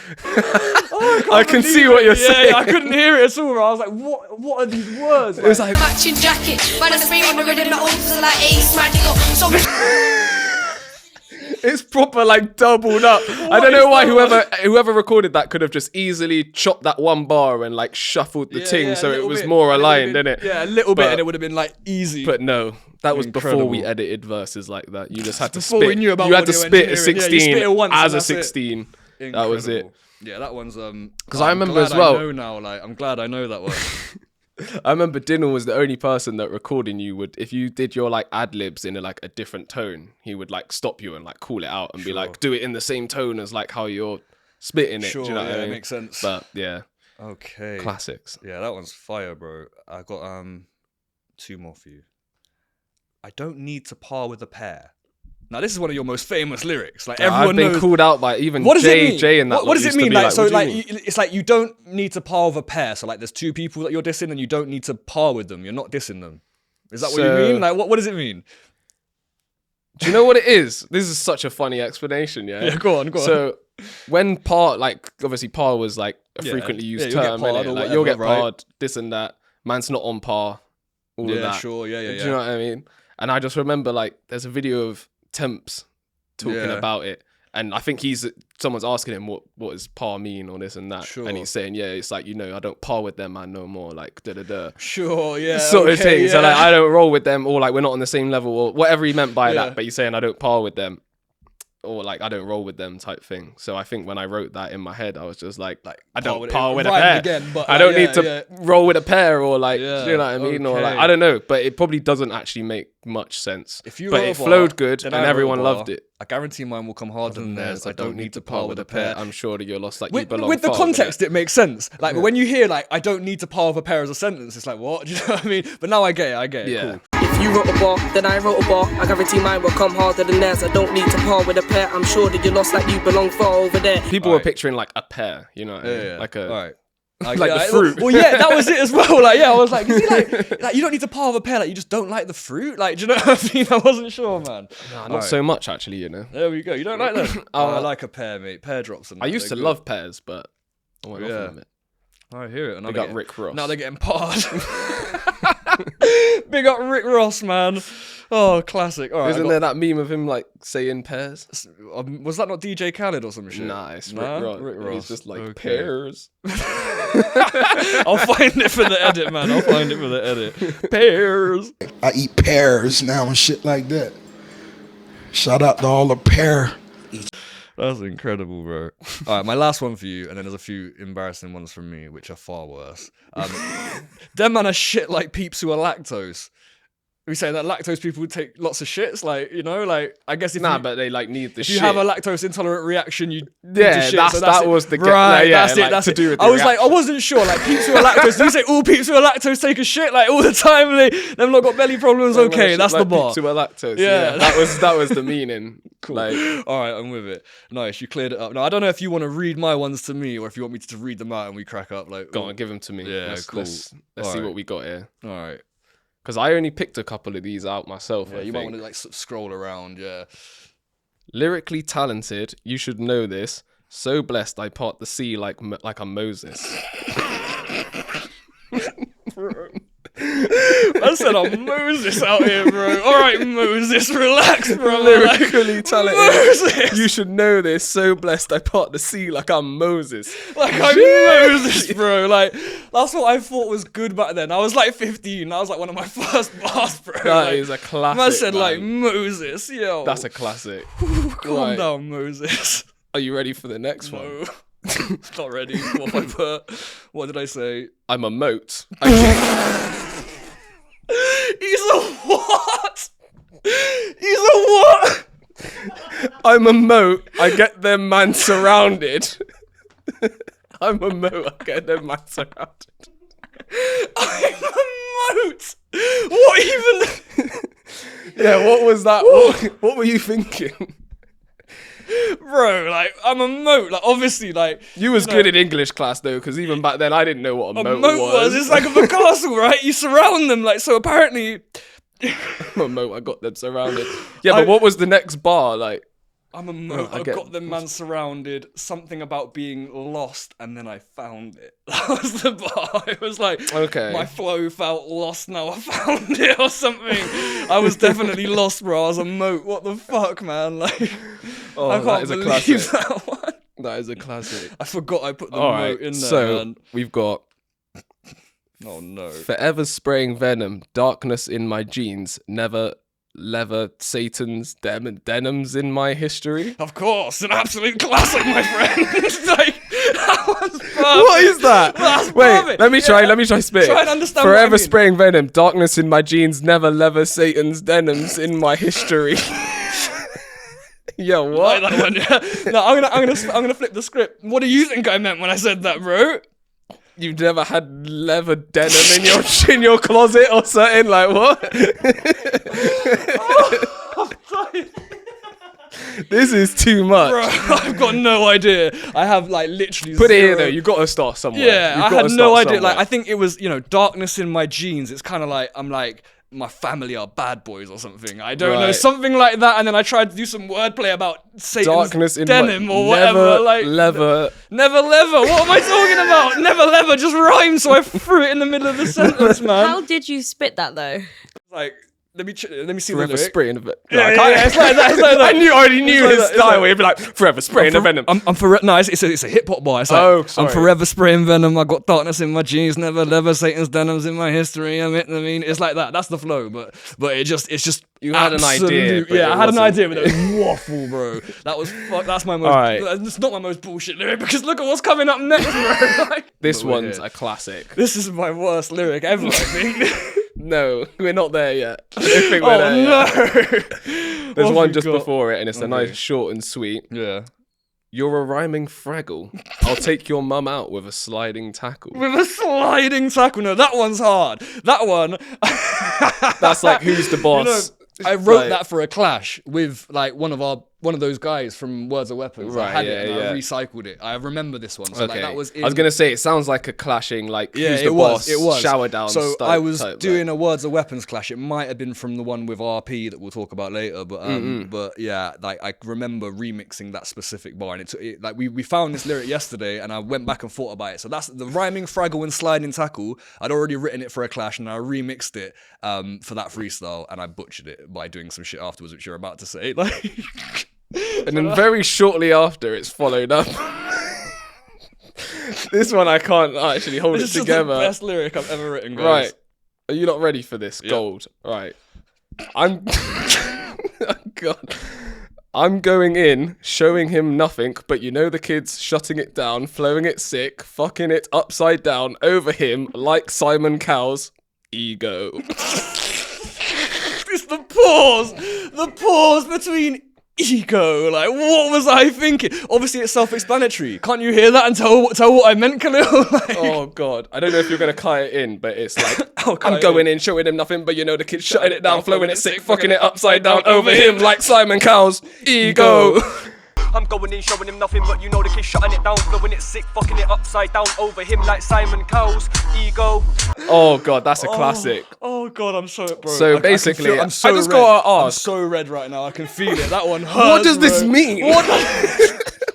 I can see what you're saying. Yeah, I couldn't hear it at all. Bro. I was like, what are these words? It was like, matching jacket. When I spray on the rhythm, the olds are like, hey, smack it up. So much it's proper like doubled up. I don't know why whoever recorded that could have just easily chopped that one bar and like shuffled the ting so it was more aligned, innit? Yeah, a little bit, But- and it would have been like easy. But no, that was before we Incredible. edited verses like that. You just had to Before spit. we knew about you had to audio spit a engineering. Yeah, you 16 spit it once as and a that's it. 16. That was it. Incredible. Yeah, that one's Because I remember as I well. know now, like, I'm glad I know that one. I remember Dinnell was the only person that recording you would, if you did your like ad libs in a different tone, he would like stop you and like call it out and be like, do it in the same tone as like how you're spitting it. Sure, do you know what yeah, I it mean? makes sense. But yeah, Okay. classics. Yeah, that one's fire, bro. I got 2 more for you. I don't need to par with a pair. Now, this is one of your most famous lyrics. Like, everyone I've been knows. called out by even What does it mean? Jay and that. What does it used to mean? be Like, so, what do you like, mean? it's like you don't need to par with a pair. So, like, there's 2 people that you're dissing, and you don't need to par with them. You're not dissing them. Is that what you So- mean? Like, what does it mean? Do you know what it is? This is such a funny explanation, yeah? Yeah, go on. So when par, like obviously par was like a Yeah. frequently used Yeah, you'll get term, parred innit? or Like you'll get whatever, right? parred, this and that. Man's not on par, all of Yeah, that. sure. Yeah. Do you know what I mean? And I just remember like there's a video of Temps talking Yeah. about it, and I think someone's asking him what does par mean or this and that, Sure. and he's saying it's like I don't par with them man no more, like da da da. Sure, yeah. Sort of okay, thing. So yeah. like I don't roll with them, or like we're not on the same level, or whatever he meant by Yeah. that. But he's saying I don't par with them, or like I don't roll with them type thing. So I think when I wrote that in my head, I was just like I par don't with- par with a rhymed pair. again, but, I like, don't yeah, need to yeah. roll with a pair, or like Yeah, do you know what I mean, or like okay. I don't know. But it probably doesn't actually make much sense. If you but wrote a it bar, flowed good, then and I wrote a everyone bar, loved it. I guarantee mine will come harder than theirs. I don't need to par with a pair. I'm sure that you're lost like you With, belong. with the far over context, it makes sense. Like, but when you hear like, I don't need to par with a pair as a sentence, it's like, what? Do you know what I mean? But now I get it. there. Yeah. Cool. If you wrote a bar, then I wrote a bar. I guarantee mine will come harder than theirs. I don't need to par with a pair. I'm sure that you're lost like you belong far over there. People were Alright. picturing like a pear, you know what I mean? Yeah. Like a. All right. Like the yeah, fruit. Well, yeah, that was it as well. Like, yeah, I was like, you see, like you don't need to par with a pear. Like, you just don't like the fruit. Like, do you know what I mean? I wasn't sure, man. Nah, not Alright. so much actually, you know. There we go. You don't like them? I like a pear, mate. Pear drops. And I that, used to they're good. love pears, but I went off Yeah. them a bit. I hear it. And now Big they're up Rick Ross. Now they're getting parred. Big up Rick Ross, man. Oh, classic. All right. Isn't there that meme of him like saying pears? Was that not DJ Khaled or some shit? Nah, it's Nah? Rick Ross. He's just like Okay. pears. I'll find it for the edit, man. I'll find it for the edit. Pears. I eat pears now and shit like that. Shout out to all the pear. That's incredible, bro. All right, my last one for you, and then there's a few embarrassing ones from me, which are far worse. Them man are shit like peeps who are lactose. We say that lactose people would take lots of shits, like, you know, like, I guess if But they like need the if shit. you have a lactose intolerant reaction, you Yeah, shit, that's- so that it. was the ge- right. like, yeah, that's like, it. That's to it. do with the I was like, I reaction. wasn't sure. Like peeps who are lactose. Do you say all peeps who are lactose take a shit like all the time? They've not got belly problems. Okay, that's the bar. To a lactose. Yeah. Yeah, that was the meaning. Cool. Like, All right, I'm with it. Nice, you cleared it up. Now I don't know if you want to read my ones to me or if you want me to read them out and we crack up. Like, go on, give them to me. Yeah, cool. Let's All see right. what we got here. All right. Because I only picked a couple of these out myself. Yeah, I you might think. want to like scroll around. Yeah. Lyrically talented, you should know this. So blessed, I part the sea like I'm Moses. I said I'm Moses out here, bro. All right, Moses, relax, bro. Lyrically talented, Moses. you should know this. So blessed, I part the sea like I'm Moses. Like I'm Moses, bro. Like that's what I thought was good back then. I was like 15. That was like one of my first bars, bro. That is a classic. Man said like man. Moses, yo. That's a classic. Calm Right. down, Moses. Are you ready for the next one? No, not ready. What have I put? What did I say? I'm a moat. He's a what? He's a what? I'm a moat. I get them man surrounded. I'm a moat. I get them man surrounded. I'm a moat. What even? Yeah, what was that? What were you thinking? Bro, like I'm a moat. Like obviously, like You was good in English class though, because even back then I didn't know what a a moat moat was. It's like a castle, right? You surround them, like so. Apparently, I'm a moat. I got them surrounded. Yeah, but what was the next bar? Like, I'm a moat. I I get- got them man surrounded. Something about being lost, and then I found it. That was the bar. It was like, Okay. my flow felt lost. Now I found it, or something. I was definitely lost, bro. I was a moat. What the fuck, man? Like, oh, I that can't is a believe classic. that one. That is a classic. I forgot I put the All moat right, in there. so Man. we've got Oh no. forever spraying venom, darkness in my jeans, never leather Satan's denims in my history. Of course, an absolute classic, my friend. Like, that was perfect. What is that? That's Wait, perfect. let me try spit. Try and understand what I Forever mean. spraying venom, darkness in my jeans, never leather Satan's denims in my history. Yeah, what? Like that one, yeah. No, I'm gonna flip the script. What do you think I meant when I said that, bro? You've never had leather denim in your closet or something? Like what? This is too much. Bro, I've got no idea. I have like literally. Put it here zero- though. You got to start somewhere. Yeah, You've I gotta had no start idea. Like, somewhere. I think it was, darkness in my jeans. It's kind of like I'm like my family are bad boys or something. I don't know, Right. something like that. And then I tried to do some wordplay about Satan's darkness in denim my, or whatever. never Like leather. never leather. What am I talking about? Never leather just rhymes, so I threw it in the middle of the sentence, man. How did you spit that though? Like, let me see Forever the lyric. spraying of it. Yeah, yeah, it's like that. It's like that. I already knew It's like his that, it's style. like- He'd be like, forever spraying the venom. I'm no, it's a hip hop bar. It's like, Oh, sorry. I'm forever spraying venom. I got darkness in my jeans, never leather Satan's denims in my history. I mean, it's like that. That's the flow, but it's just. You had an idea, absolute- but Yeah, it I had an wasn't- idea, but it was waffle, bro. That was that's my most. Alright. It's not my most bullshit lyric because look at what's coming up next, bro. Like, This but we're one's here. a classic. This is my worst lyric ever, I think. No, we're not there yet. I don't think we're Oh there yet. no! There's What one have just we got? before it, and it's a Okay. nice, short and sweet. Yeah. You're a rhyming fraggle. I'll take your mum out with a sliding tackle. With a sliding tackle. No, that one's hard. That one. That's like who's the boss. I wrote Like- that for a clash with like one of our one of those guys from Words of Weapons. I Right, had it and yeah. I recycled it. I remember this one. So like, that was I was gonna say it sounds like a clashing, like yeah, who's the it boss, was. It was shower down. So type, I was type, doing a Words of Weapons clash. It might have been from the one with RP that we'll talk about later. But yeah, like I remember remixing that specific bar, and like we found this lyric yesterday, and I went back and thought about it. So that's the rhyming fraggle and sliding tackle. I'd already written it for a clash, and I remixed it for that freestyle, and I butchered it by doing some shit afterwards, which you're about to say. Like, and then very shortly after, it's followed up. This one I can't actually hold this it is together. the best lyric I've ever written, guys. Right, are you not ready for this? Gold. Right, I'm. Oh, God. I'm going in, showing him nothing, but you know the kid's shutting it down, flowing it sick, fucking it upside down over him like Simon Cowell's ego. It's the pause between ego. Like, what was I thinking? Obviously, it's self-explanatory. Can't you hear that and tell what I meant, Khalil? Like, Oh, God. I don't know if you're going to cut it in, but it's like, I'll cut I'm it going in, showing him nothing, but you know the kid's shutting it down, flowing it sick, fucking it upside down over him like Simon Cowell's ego. I'm going in, showing him nothing, but you know the kid shutting it down, flowing it sick, fucking it upside down over him like Simon Cowell's ego. Oh, God, that's a classic. Oh God, I'm so bro. So basically, I'm so I just red. gotta I'm ask. so red right now. I can feel it. That one hurts. What does this bro. mean?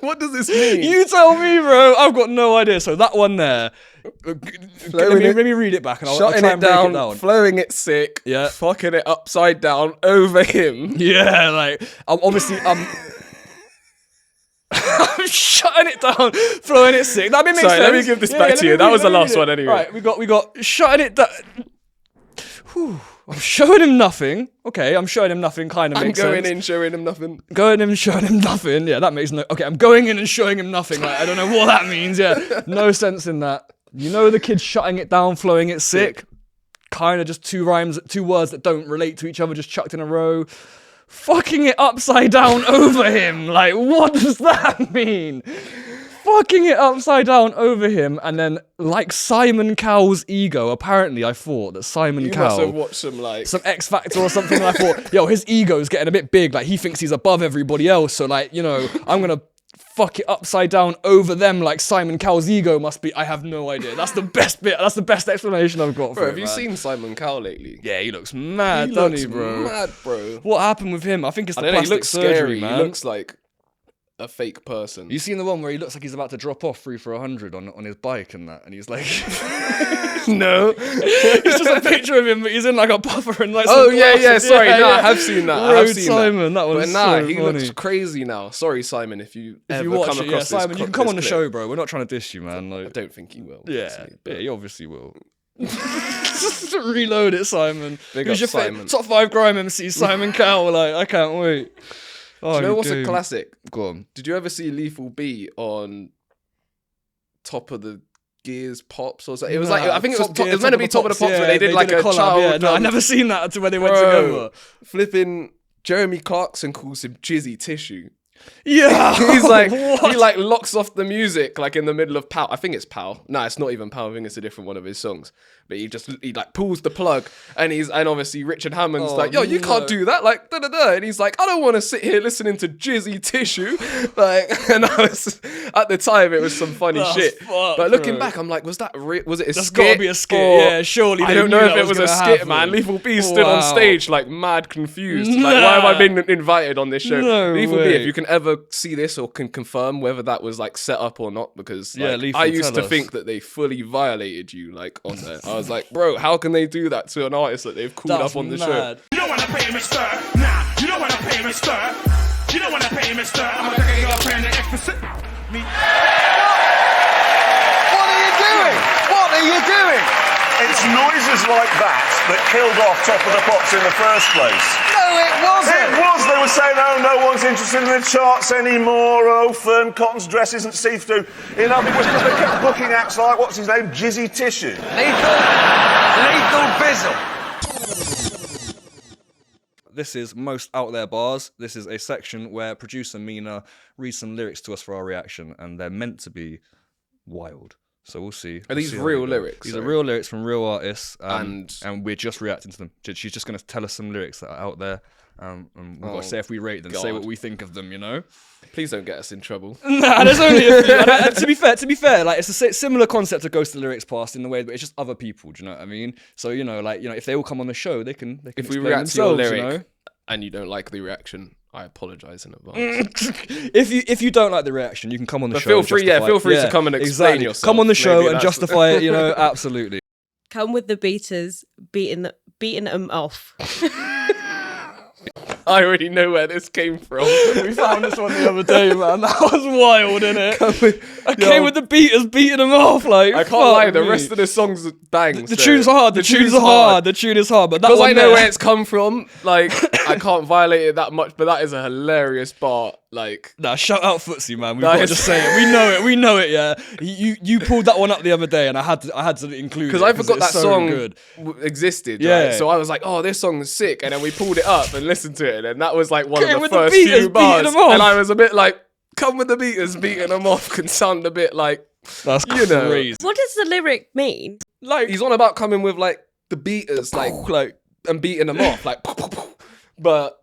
What does this mean? You tell me, bro. I've got no idea. So that one there. Let me read it back and I'll try Shutting it and break down, it down. flowing it sick, Yeah. fucking it upside down over him. Yeah, like I'm shutting it down, flowing it sick. That makes sense. Sorry, let me give this back to you. That was the last one anyway. Right, we got shutting it down. I'm showing him nothing. Okay, I'm showing him nothing. Kind of I'm makes sense. going in, showing him nothing. Going in and showing him nothing. Yeah, that makes no. Okay, I'm going in and showing him nothing. Like, I don't know what that means. Yeah, no sense in that. You know, the kid shutting it down, flowing it sick. Kind of just two words that don't relate to each other, just chucked in a row. Fucking it upside down over him. Like, what does that mean? Fucking it upside down over him, and then like Simon Cowell's ego. Apparently, I thought that Simon You must have Cowell, watched some X Factor or something. And I thought, yo, his ego's getting a bit big. Like, he thinks he's above everybody else. So, like, you know, I'm gonna fuck it upside down over them. Like Simon Cowell's ego must be. I have no idea. That's the best bit. That's the best explanation I've got for Bro, it. have you man. seen Simon Cowell lately? Yeah, he looks mad, He doesn't looks he, bro? mad, bro. What happened with him? I think it's the I don't know, he plastic looks surgery, scary. man. He looks like a fake person. You seen the one where he looks like he's about to drop off 3 for 100 on his bike and that, and he's like, No. it's just a picture of him, but he's in like a puffer and like. Oh some yeah, glasses. sorry, no, I have seen that. I Road have seen Simon, that But was nah, so he funny. looks crazy now. Sorry, Simon, if you If ever you watch come it, yeah, across this Simon, you can come on the clip. show, bro. We're not trying to diss you, man. I Like, don't think he will. yeah, honestly, yeah, but- he obviously will. Just reload it, Simon. Big Who's up your Simon. top 5 grime MC, Simon Cowell? Like, I can't wait. Oh, Do you know what's dude. a classic? Go on. Did you ever see Lethal B on Top of the Gears Pops or something? It was like, I think it was it was meant to be Top of the Pops, where they did like a collab, child. Yeah, no, I never seen that until when they went Bro, together. flipping Jeremy Clarkson calls him Jizzy Tissue. Yeah, He's like, what? he like locks off the music like in the middle of Pow. I think it's Pow. No, it's not even Pow. I think it's a different one of his songs. But he like pulls the plug, and obviously Richard Hammond's Oh, like, yo, you no. can't do that, like da da da. And he's like, I don't want to sit here listening to Jizzy Tissue, like. And I was at the time, it was some funny That's shit. fucked, But looking bro. back, I'm like, was it a That's skit? gotta be a skit, Or- yeah, surely I they don't knew know that if it was was a gonna skit, happen. man. Lethal B stood on Wow. stage like mad confused. Like, why have I been invited on this show? No Lethal B, way. if you can ever see this or can confirm whether that was like set up or not, because Yeah, like, Lethal, I used tell to us. think that they fully violated you like on there. I was like, bro, how can they do that to an artist that they've called That's up on the show? mad. You don't wanna pay me, sir. Nah, you don't wanna pay me, sir. You don't wanna pay me, sir. I'm gonna take a girlfriend and explicit me. What are you doing? What are you doing? It's noises like that that killed off Top of the Pops in the first place. No, it wasn't. It was. They were saying, oh, no one's interested in the charts anymore. Oh, Fern Cotton's dress isn't see-through. It was because they kept booking acts like, what's his name, Jizzy Tissue. Lethal Bizzle. This is Most Out There Bars. This is a section where producer Mina reads some lyrics to us for our reaction, and they're meant to be wild. So we'll see. Are We'll these see how real they go. lyrics? These are Sorry. real lyrics from real artists, And we're just reacting to them. She's just going to tell us some lyrics that are out there, and we've got to say if we rate them, say what God. we think of them. You know. Please don't get us in trouble. Nah, there's only a few. And to be fair, like it's a similar concept to Ghost of Lyrics Past in the way, but it's just other people. Do you know what I mean? So if they all come on the show, they can. If we explain react to your themselves, lyric you know? and you don't like the reaction, I apologise in advance. If you don't like the reaction, you can come on the But show. feel and free, justify feel it. free to come and explain exactly. yourself. Come on the show Maybe and that's- justify it. You know, absolutely. Come with the beaters, beating them off. I already know where this came from. We found this one the other day, man. That was wild, innit? I came with the beaters, beating them off. Like I can't lie, the rest of the songs bang. the tunes are hard. The tunes are hard. The tune is hard, but that because one I know there- where it's come from. Like I can't violate it that much, but that is a hilarious bar. Like Nah, shout out Footsie, man. We've That got to is- just say it. We know it. Yeah, you pulled that one up the other day, and I had to include it because I forgot it's that so song good. existed. Yeah. Right? So I was like, oh, this song is sick, and then we pulled it up and listened to it, and that was like one Okay, of the with the first beaters few beating bars, them off. and I was a bit like, come with the beaters, beating them off can sound a bit like That's you know. crazy. What does the lyric mean? Like he's on about coming with like the beaters, like and beating them off, like, but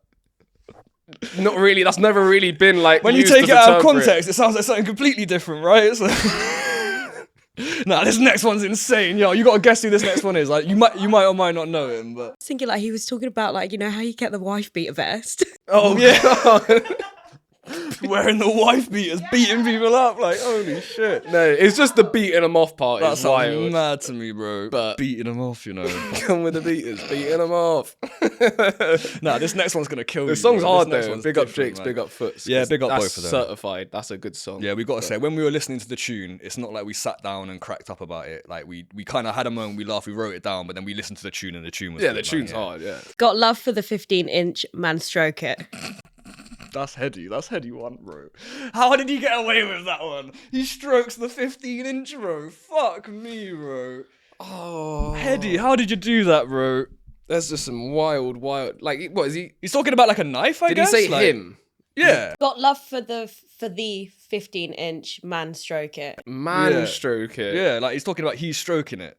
not really. That's never really been like When you used take as it a out of term for context, it sounds like something completely different, right? So nah, this next one's insane. Yo, you gotta guess who this next one is. Like you might or might not know him, but I was thinking like he was talking about like, you know, how you get the wife beater vest. oh yeah. Wearing the wife beaters, beating people up, like holy shit. No, it's just the beating them off part. That is sounds wild. mad to me, bro. But- beating them off, you know. Come with the beaters, beating them off. Nah, this next one's gonna kill you. The song's bro. hard This next though. one's Big up different, Jakes, man. big up Foots. Yeah, big up that's both of them. Certified. That's a good song. Yeah, we got to say, when we were listening to the tune, it's not like we sat down and cracked up about it. Like, we kind of had a moment, we laughed, we wrote it down, but then we listened to the tune and the tune was Yeah, good, the tune's man, hard. Yeah. Got love for the 15-inch, man stroke it. That's heady. That's heady one, bro. How did he get away with that one? He strokes the 15-inch, bro. Fuck me, bro. Oh, Heady, how did you do that, bro? there's just some wild. Like, what is he? He's talking about like a knife, I Did guess? he say Like- him? Yeah. Got love for the 15-inch, man stroke it. Man Yeah. stroke it. Yeah, like he's talking about he's stroking it.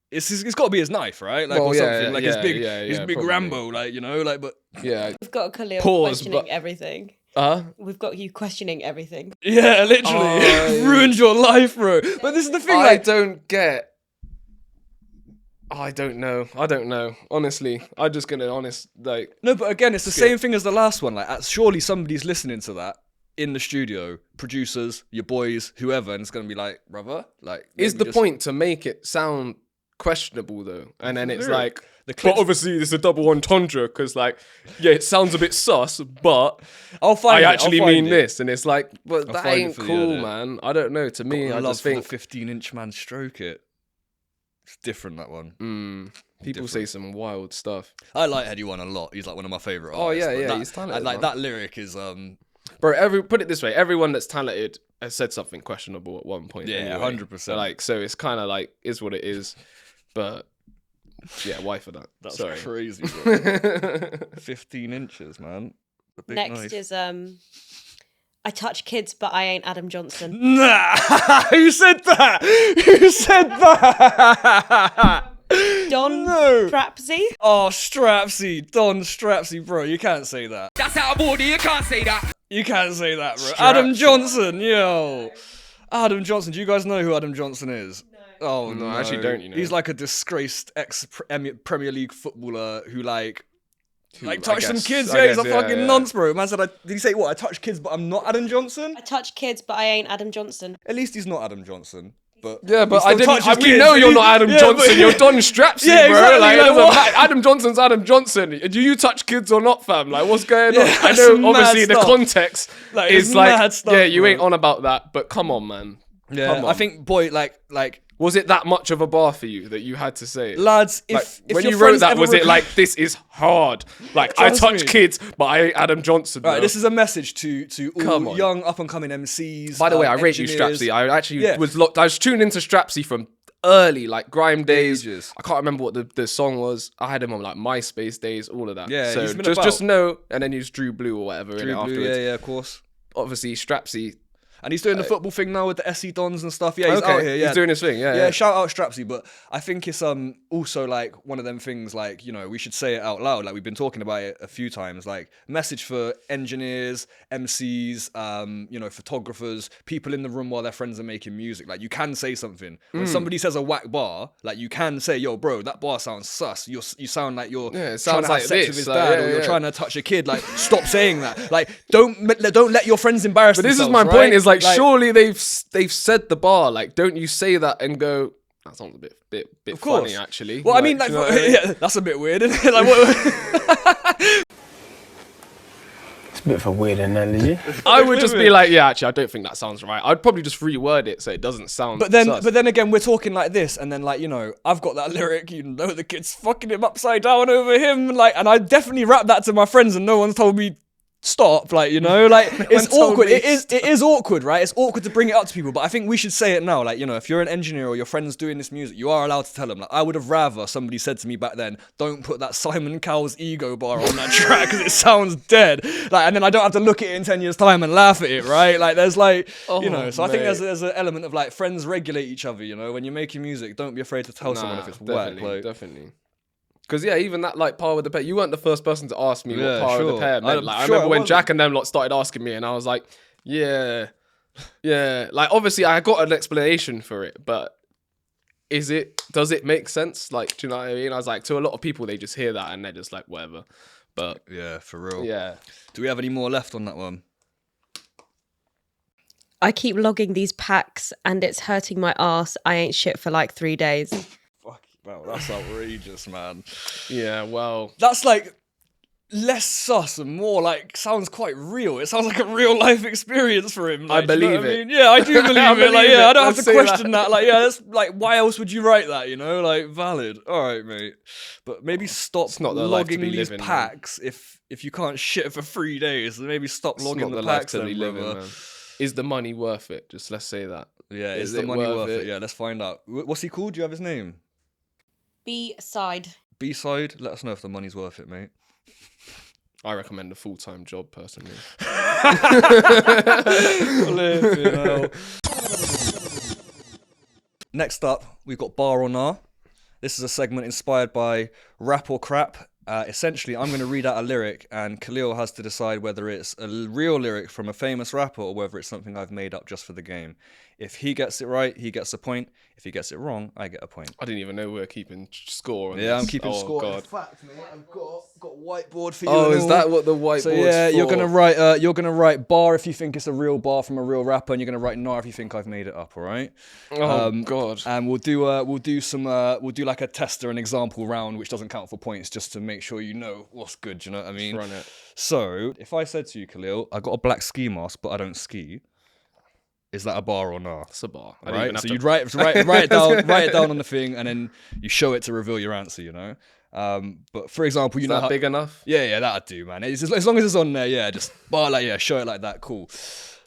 It's got to be his knife, right? Like Well, or yeah, something. Like yeah, his big, yeah, his yeah, big probably. Rambo, like you know, like but Yeah. We've got Khalil Pause, questioning but- everything. We've got you questioning everything. yeah, literally ruined your life, bro. But this is the thing, I like don't get. I don't know. Honestly, I'm just gonna like. no, but again, it's the same thing as the last one. Like surely somebody's listening to that in the studio, producers, your boys, whoever, and it's gonna be like, brother, like Is maybe the just- point to make it sound questionable though? And then it's Lyric. like, The but clips- obviously it's a double entendre because like, yeah, it sounds a bit sus, but I'll find I it, actually I'll find mean it. this, and it's like, but I'll that find it ain't for the cool, edit. man. I don't know. To me, I love just for think the 15-inch man stroke it. It's different, that one. people say some wild stuff. I like Eddie One a lot. He's like one of my favorite Oh, artists. yeah, but yeah, that- he's talented, Like man. that lyric is Bro, put it this way: everyone that's talented has said something questionable at one point. Yeah, anyway. 100%. Like, so it's kind of like is what it is, but yeah, why for that? that's Sorry. crazy, bro. 15 inches, man. A big Next knife. is I touch kids, but I ain't Adam Johnson. Nah, who said that? Who said that? Don No. Strapsy. Oh, Strapsy, Don Strapsy, bro. You can't say that. That's out of order, you can't say that. You can't say that, bro. Adam Johnson, yo. Adam Johnson. Do you guys know who Adam Johnson is? No. Oh no, I actually don't, you know. He's like a disgraced ex-Premier League footballer who like I touched some guess- kids. I Yeah, he's a guess, yeah, fucking yeah. nonce, bro. Man said, did he say what? I touch kids, but I'm not Adam Johnson. I touch kids, but I ain't Adam Johnson. At least he's not Adam Johnson. But Yeah, but he I still didn't. touches We kids. know you're not Adam Yeah, Johnson. but- You're Don Strapsy, Yeah, bro. exactly, Like, it like, doesn't what? matter. Adam Johnson's Adam Johnson. Do you touch kids or not, fam? Like, what's going on? Yeah, I that's know, some mad obviously, the stuff. context Like, it's is like, mad stuff, yeah, you bro. ain't on about that, but come on, man. Yeah, Come on. I think, boy, like Was it that much of a bar for you that you had to say it? lads, Like, if when your you wrote friends that, ever was it rec- like, this is hard? Like, I Trust touch me. kids, but I ain't Adam Johnson, bro. Right, this is a message to Come all on. young up and coming MCs. By the way, I rate you, engineers. Strapsy. I actually Yeah. was locked. I was tuned into Strapsy from early, like Grime days. Ages. I can't remember what the song was. I had him on like MySpace days, all of that. Yeah, so he's been just about. know, and then he's Drew Blue or whatever in Drew it Blue, afterwards. yeah, of course. Obviously, Strapsy. And he's doing the football thing now with the SC Dons and stuff. Yeah, he's Okay, out here. Yeah, he's doing his thing, yeah. Shout out Strapsy, but I think it's also like one of them things like, you know, we should say it out loud. Like we've been talking about it a few times. Like message for engineers, MCs, you know, photographers, people in the room while their friends are making music. Like you can say something. When somebody says a whack bar, like you can say, yo, bro, that bar sounds sus. You sound like you're it trying sounds to have like sex this. with his Like, dad, or you're trying to touch a kid. Like stop saying that. Like don't let your friends embarrass But this themselves. is my right? point. Is like surely they've said the bar. Like, don't you say that and go? That sounds a bit Of course. funny, actually. Well, I mean, like, do you know what I mean? yeah, that's a bit weird, isn't it? Like, what? It's a bit of a weird analogy. I would just be like, yeah, actually, I don't think that sounds right. I'd probably just reword it so it doesn't sound. But then, sus. but then again, we're talking like this, and then like, you know, I've got that lyric, you know, the kid's fucking him upside down over him, like, and I definitely rap that to my friends, and no one's told me stop, like, you know, like it's awkward. It is awkward, right? It's awkward to bring it up to people, but I think we should say it now. Like, you know, if you're an engineer or your friend's doing this music, you are allowed to tell them. Like, I would have rather somebody said to me back then, don't put that Simon Cowell's ego bar on that track because it sounds dead. Like, and then I don't have to look at it in 10 years' time and laugh at it, right? Like, there's like, you know, so I think there's an element of like friends regulate each other, you know, when you're making music, don't be afraid to tell someone if it's whack. Like, definitely. Because yeah, even that like par with the pair, you weren't the first person to ask me what par with the pair meant. Like, I remember when Jack and them lot started asking me, and I was like, yeah. Like obviously, I got an explanation for it, but does it make sense? Like, do you know what I mean? I was like, to a lot of people, they just hear that and they're just like, whatever. But yeah, for real. Yeah. Do we have any more left on that one? I keep logging these packs and it's hurting my ass. I ain't shit for like 3 days. Wow, that's outrageous, man. Yeah, well, that's like less sus and more like sounds quite real. It sounds like a real life experience for him. Like, I believe you know what it. I mean? Yeah, I do believe it. Like, yeah, I don't have to question that. Like, yeah, that's like, why else would you write that? You know, like, valid. All right, mate. But maybe stop logging these packs if you can't shit for 3 days. Maybe stop logging the packs. Is the money worth it? Just let's say that. Yeah, is the money worth it? Yeah, let's find out. What's he called? Do you have his name? B-side. B-side? Let us know if the money's worth it, mate. I recommend a full-time job, personally. Next up, we've got Bar or Nah. This is a segment inspired by Rap or Crap. Essentially, I'm going to read out a lyric, and Khalil has to decide whether it's a real lyric from a famous rapper or whether it's something I've made up just for the game. If he gets it right, he gets a point. If he gets it wrong, I get a point. I didn't even know we were keeping score on this. I'm keeping score. God. In fact, mate, I've got a whiteboard for you. Oh, is that what the whiteboard's for? Yeah, for? You're gonna write bar if you think it's a real bar from a real rapper, and you're gonna write nah if you think I've made it up. All right? Oh God. And we'll do like a tester and example round, which doesn't count for points, just to make sure you know what's good. Do you know what I mean? Run it. So if I said to you, Khalil, I got a black ski mask, but I don't ski. Is that a bar or not? It's a bar. Right. So you'd write it down on the thing, and then you show it to reveal your answer. You know. But for example, you know that big enough? Yeah, that'd do, man. As long as it's on there, yeah, just bar show it like that. Cool.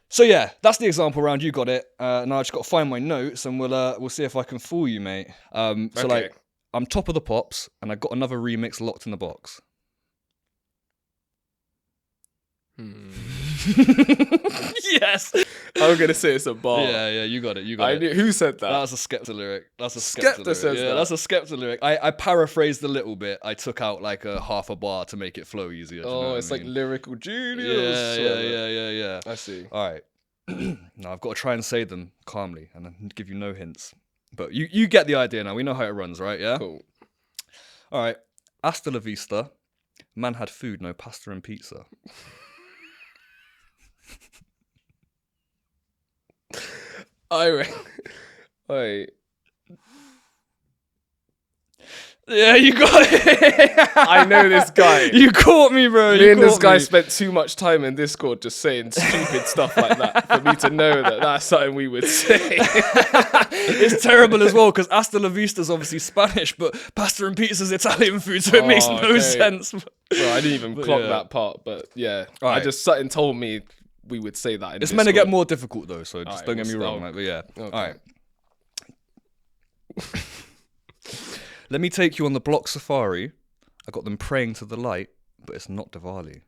So yeah, that's the example round. You got it. Now I just got to find my notes, and we'll see if I can fool you, mate. So like, I'm top of the pops, and I got another remix locked in the box. Yes. I'm gonna say it's a bar. Yeah, you got it. I knew, who said that? That's a Skepta lyric. That's a Skepta lyric. says that. That's a Skepta lyric. I paraphrased a little bit. I took out like a half a bar to make it flow easier. It's like lyrical genius. Yeah. I see. All right. Now I've got to try and say them calmly and then give you no hints. But you get the idea now. We know how it runs, right? Yeah. Cool. All right. Hasta la vista. Man had food, no pasta and pizza. Wait. Yeah, you got it. I know this guy. You caught me, bro. Me and this guy spent too much time in Discord just saying stupid stuff like that for me to know that that's something we would say. It's terrible as well because hasta la vista is obviously Spanish, but pasta and pizza is Italian food, so it makes no sense. Well, I didn't even clock that part, but yeah. Right. Something told me we would say that in It's Discord. meant to get more difficult though, so just don't get me wrong. Like, but yeah. Okay. All right. Let me take you on the block safari. I got them praying to the light, but it's not Diwali.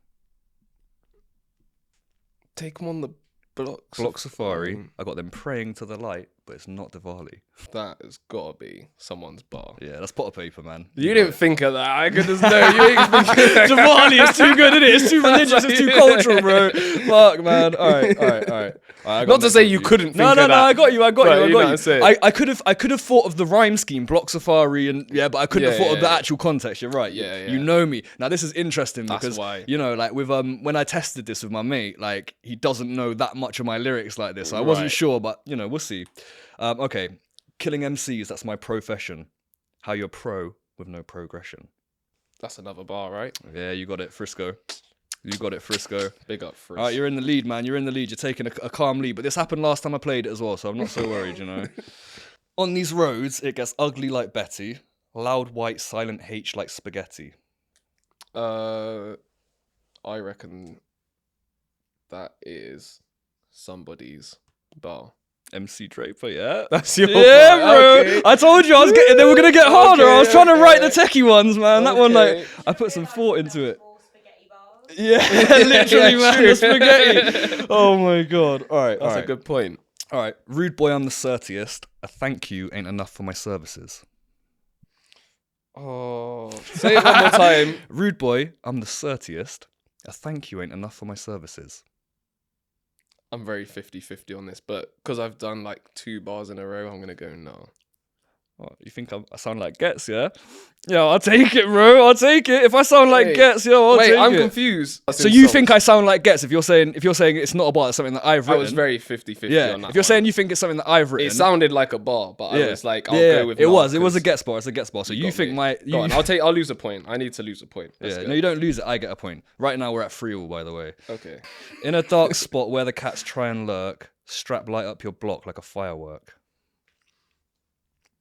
Take them on the Block Safari. I got them praying to the light, but it's not Diwali. That has got to be someone's bar. Yeah, that's Potter paper, man. You didn't think of that. I could just know. You ain't think of that. Diwali is too good, isn't it? It's too religious. It's too cultural, bro. Fuck, man. All right. Not to say you couldn't think of that. No, I got you. I got you. I I could have thought of the rhyme scheme, Block Safari, and but I couldn't have thought of the actual context. You're right. Yeah. You know me. Now this is interesting That's because why. you know, like with when I tested this with my mate, like he doesn't know that much of my lyrics like this. So I wasn't sure, but you know, we'll see. Okay, killing MCs. That's my profession. How you're pro with no progression. That's another bar, right? Yeah, you got it, Frisco. You got it, Frisco. Big up, Frisco. All right, you're in the lead, man. You're in the lead. You're taking a calm lead. But this happened last time I played it as well, so I'm not so worried, you know. On these roads, it gets ugly like Betty. Loud, white, silent H like spaghetti. I reckon that is somebody's bar. MC Draper, yeah? That's your bar, bro. Okay. I told you they were going to get harder. I was trying to write the techie ones, man. That one, like, I put some thought into it. Yeah, literally, man. The spaghetti. Oh my god. All right, that's a good point. All right, rude boy, I'm the certiest. A thank you ain't enough for my services. Oh, say it one more time. Rude boy, I'm the certiest. A thank you ain't enough for my services. I'm very 50-50 on this, but because I've done like 2 bars in a row, I'm gonna go no. What, you think I sound like Gets, yeah? Yeah, I'll take it, bro. I'll take it. If I sound like Gets, I'll take it. I'm confused. So you think I sound like Gets if you're saying it's not a bar, it's something that I've written? I was very 50-50 on that. If you're saying you think it's something that I've written. It sounded like a bar, but I was like, I'll go with it was a Gets bar. It's a Gets bar. So you think Go on, I'll lose a point. I need to lose a point. No, you don't lose it. I get a point. Right now we're at 3-all, by the way. Okay. In a dark spot where the cats try and lurk, strap light up your block like a firework.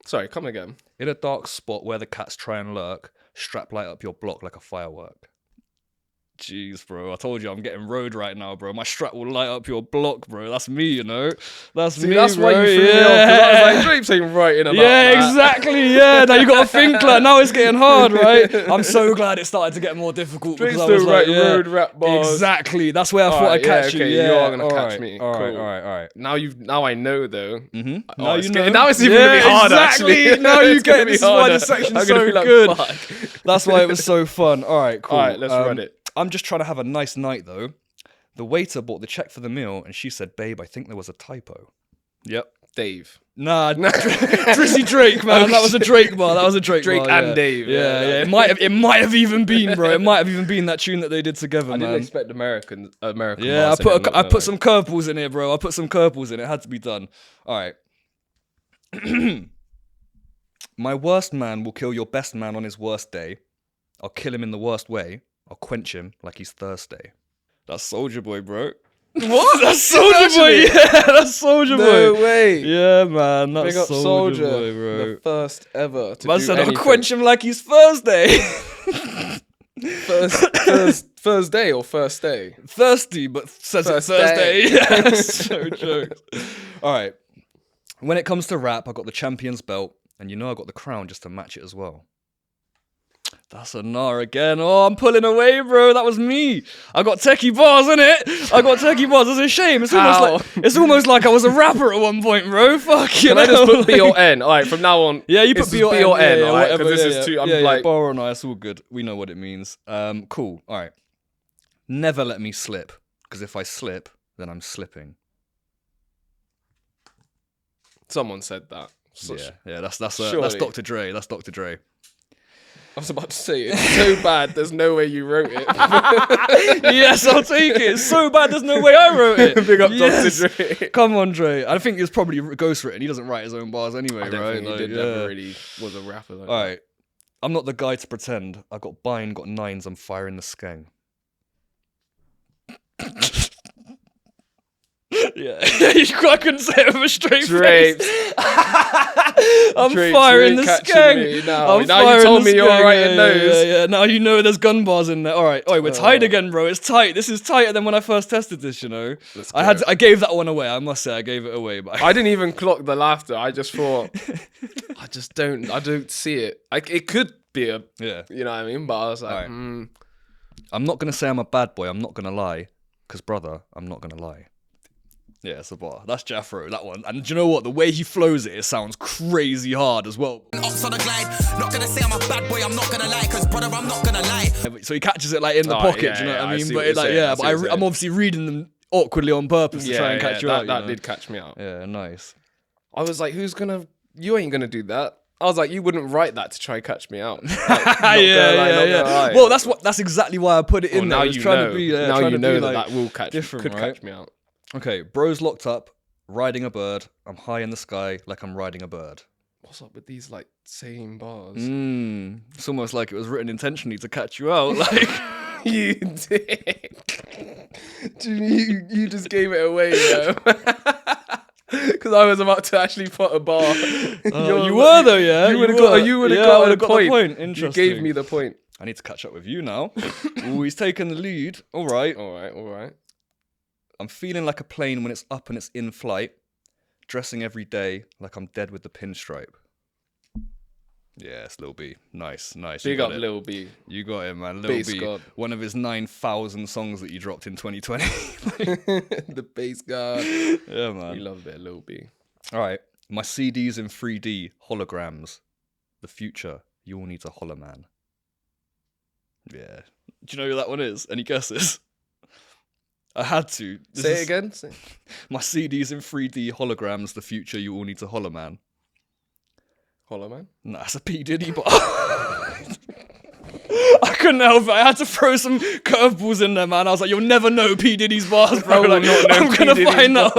Sorry, come again. In a dark spot where the cats try and lurk, strap light up your block like a firework. Jeez, bro. I told you I'm getting road right now, bro. My strap will light up your block, bro. That's me, you know. That's me, that's bro. Why you threw me off. 'Cause I was like, Drape's ain't writing about that. Exactly. Yeah, now you got to think like now it's getting hard, right? I'm so glad it started to get more difficult. Drape's because I was still like, writing road rap bars. Exactly. That's where I thought I'd catch you. You are gonna catch me. All cool. right. Now I know though. Mm-hmm. Now you know. Now it's even gonna be harder. Exactly. Actually. Now you get. This is why this section's so good. Fuck. That's why it was so fun. All right, cool. All right, let's run it. I'm just trying to have a nice night, though. The waiter bought the check for the meal, and she said, "Babe, I think there was a typo." Yep. Dave. Nah, Drizzy Drake, man. That was a Drake bar. That was a Drake bar. Drake and Dave. Yeah. It might have even been, bro. It might have even been that tune that they did together, I man. didn't expect American. Yeah, I put some curveballs in here, bro. I put some curveballs in. It had to be done. All right. My worst man will kill your best man on his worst day. I'll kill him in the worst way. I'll quench him like he's Thursday. That's Soulja Boy, bro. What? That's Soulja Boy. Yeah, that's Soulja Boy. No way. Yeah, man. That's Big up Soulja Soulja Boy, bro. The first ever to Man do said anything. I'll quench him like he's Thursday. First day or first day? Thirsty, but says First it Thursday. day. Yeah, so jokes. All right. When it comes to rap, I got the champion's belt, and you know I got the crown just to match it as well. That's a nah again. Oh, I'm pulling away, bro. That was me. I got techie bars, innit? I got techie bars. It's a shame. It's almost like I was a rapper at one point, bro. Fuck you. Can I just put B or N? All right, from now on. Yeah, you put B or N. All right, because this is too. I'm like bar or no, it's all good. We know what it means. Cool. All right. Never let me slip, because if I slip, then I'm slipping. Someone said that. Yeah. That's Dr. Dre. That's Dr. Dre. I was about to say, it's so bad, there's no way you wrote it. Yes, I'll take it. It's so bad, there's no way I wrote it. Big up Dr. Dre. Come on, Dre. I think it's probably ghostwritten. He doesn't write his own bars anyway, I don't right? think he never really was a rapper like that. All right. I'm not the guy to pretend. I got Bine, got nines, I'm firing the skeng. Yeah, I couldn't say it with a straight face. I'm firing the skeng. Now you told me you're writing those. Yeah. Now you know there's gun bars in there. All right. Oh, we're tight again, bro. It's tight. This is tighter than when I first tested this. You know. I gave that one away. I must say I gave it away. But I didn't even clock the laughter. I just thought, I don't see it. It could be a, you know what I mean? But I was like, I'm not gonna say I'm a bad boy. I'm not gonna lie, because brother, I'm not gonna lie. Yeah, it's a bar. That's Jafro, that one. And do you know what? The way he flows it sounds crazy hard as well. Ops on the glide. Not gonna say I'm a bad boy, I'm not gonna lie, cause brother, I'm not gonna lie. So he catches it like in the pocket, do you know what I mean? But I'm obviously reading them awkwardly on purpose to try and catch you out. That did catch me out. Yeah, nice. I was like, you ain't gonna do that. I was like, you wouldn't write that to try and catch me out. Like, yeah. Well, that's exactly why I put it in there. Now I was you trying know. to be, now trying you to know be, that like, that will catch me out. Okay, bro's locked up, riding a bird. I'm high in the sky like I'm riding a bird. What's up with these like same bars? It's almost like it was written intentionally to catch you out. Like you did. You just gave it away, you know. Because I was about to actually put a bar. You were though, yeah. You would have got. You would have got a point. The point. Interesting. You gave me the point. I need to catch up with you now. Ooh, he's taken the lead. All right. I'm feeling like a plane when it's up and it's in flight. Dressing every day like I'm dead with the pinstripe. Yes, Lil B. Nice. Big up Lil B. You got it, man. Lil B. God. One of his 9,000 songs that you dropped in 2020. The bass god. Yeah, man. We love a bit of Lil B. All right. My CDs in 3D, holograms. The future, you all need a holoman. Yeah. Do you know who that one is? Any guesses? I had to. Say it again. My CDs in 3D, holograms. The future, you all need a holoman. Hollow Man? Nah, it's a P. Diddy bar. I couldn't help it. I had to throw some curveballs in there, man. I was like, you'll never know P. Diddy's bars, bro. Like, I'm going to find out.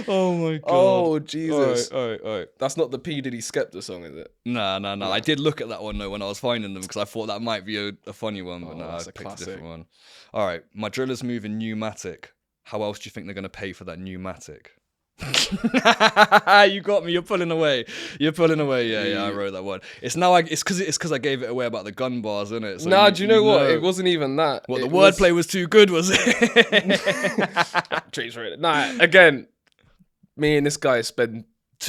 Oh, my God. Oh, Jesus. All right. That's not the P. Diddy Skepta song, is it? Nah. I did look at that one, though, when I was finding them, because I thought that might be a funny one, but I picked a different one. All right. My driller's moving pneumatic. How else do you think they're going to pay for that pneumatic? You got me. You're pulling away. Yeah, I wrote that one. It's because I gave it away about the gun bars, isn't it? So do you know what? It wasn't even that. The wordplay was too good, was it? Nah, again, me and this guy spend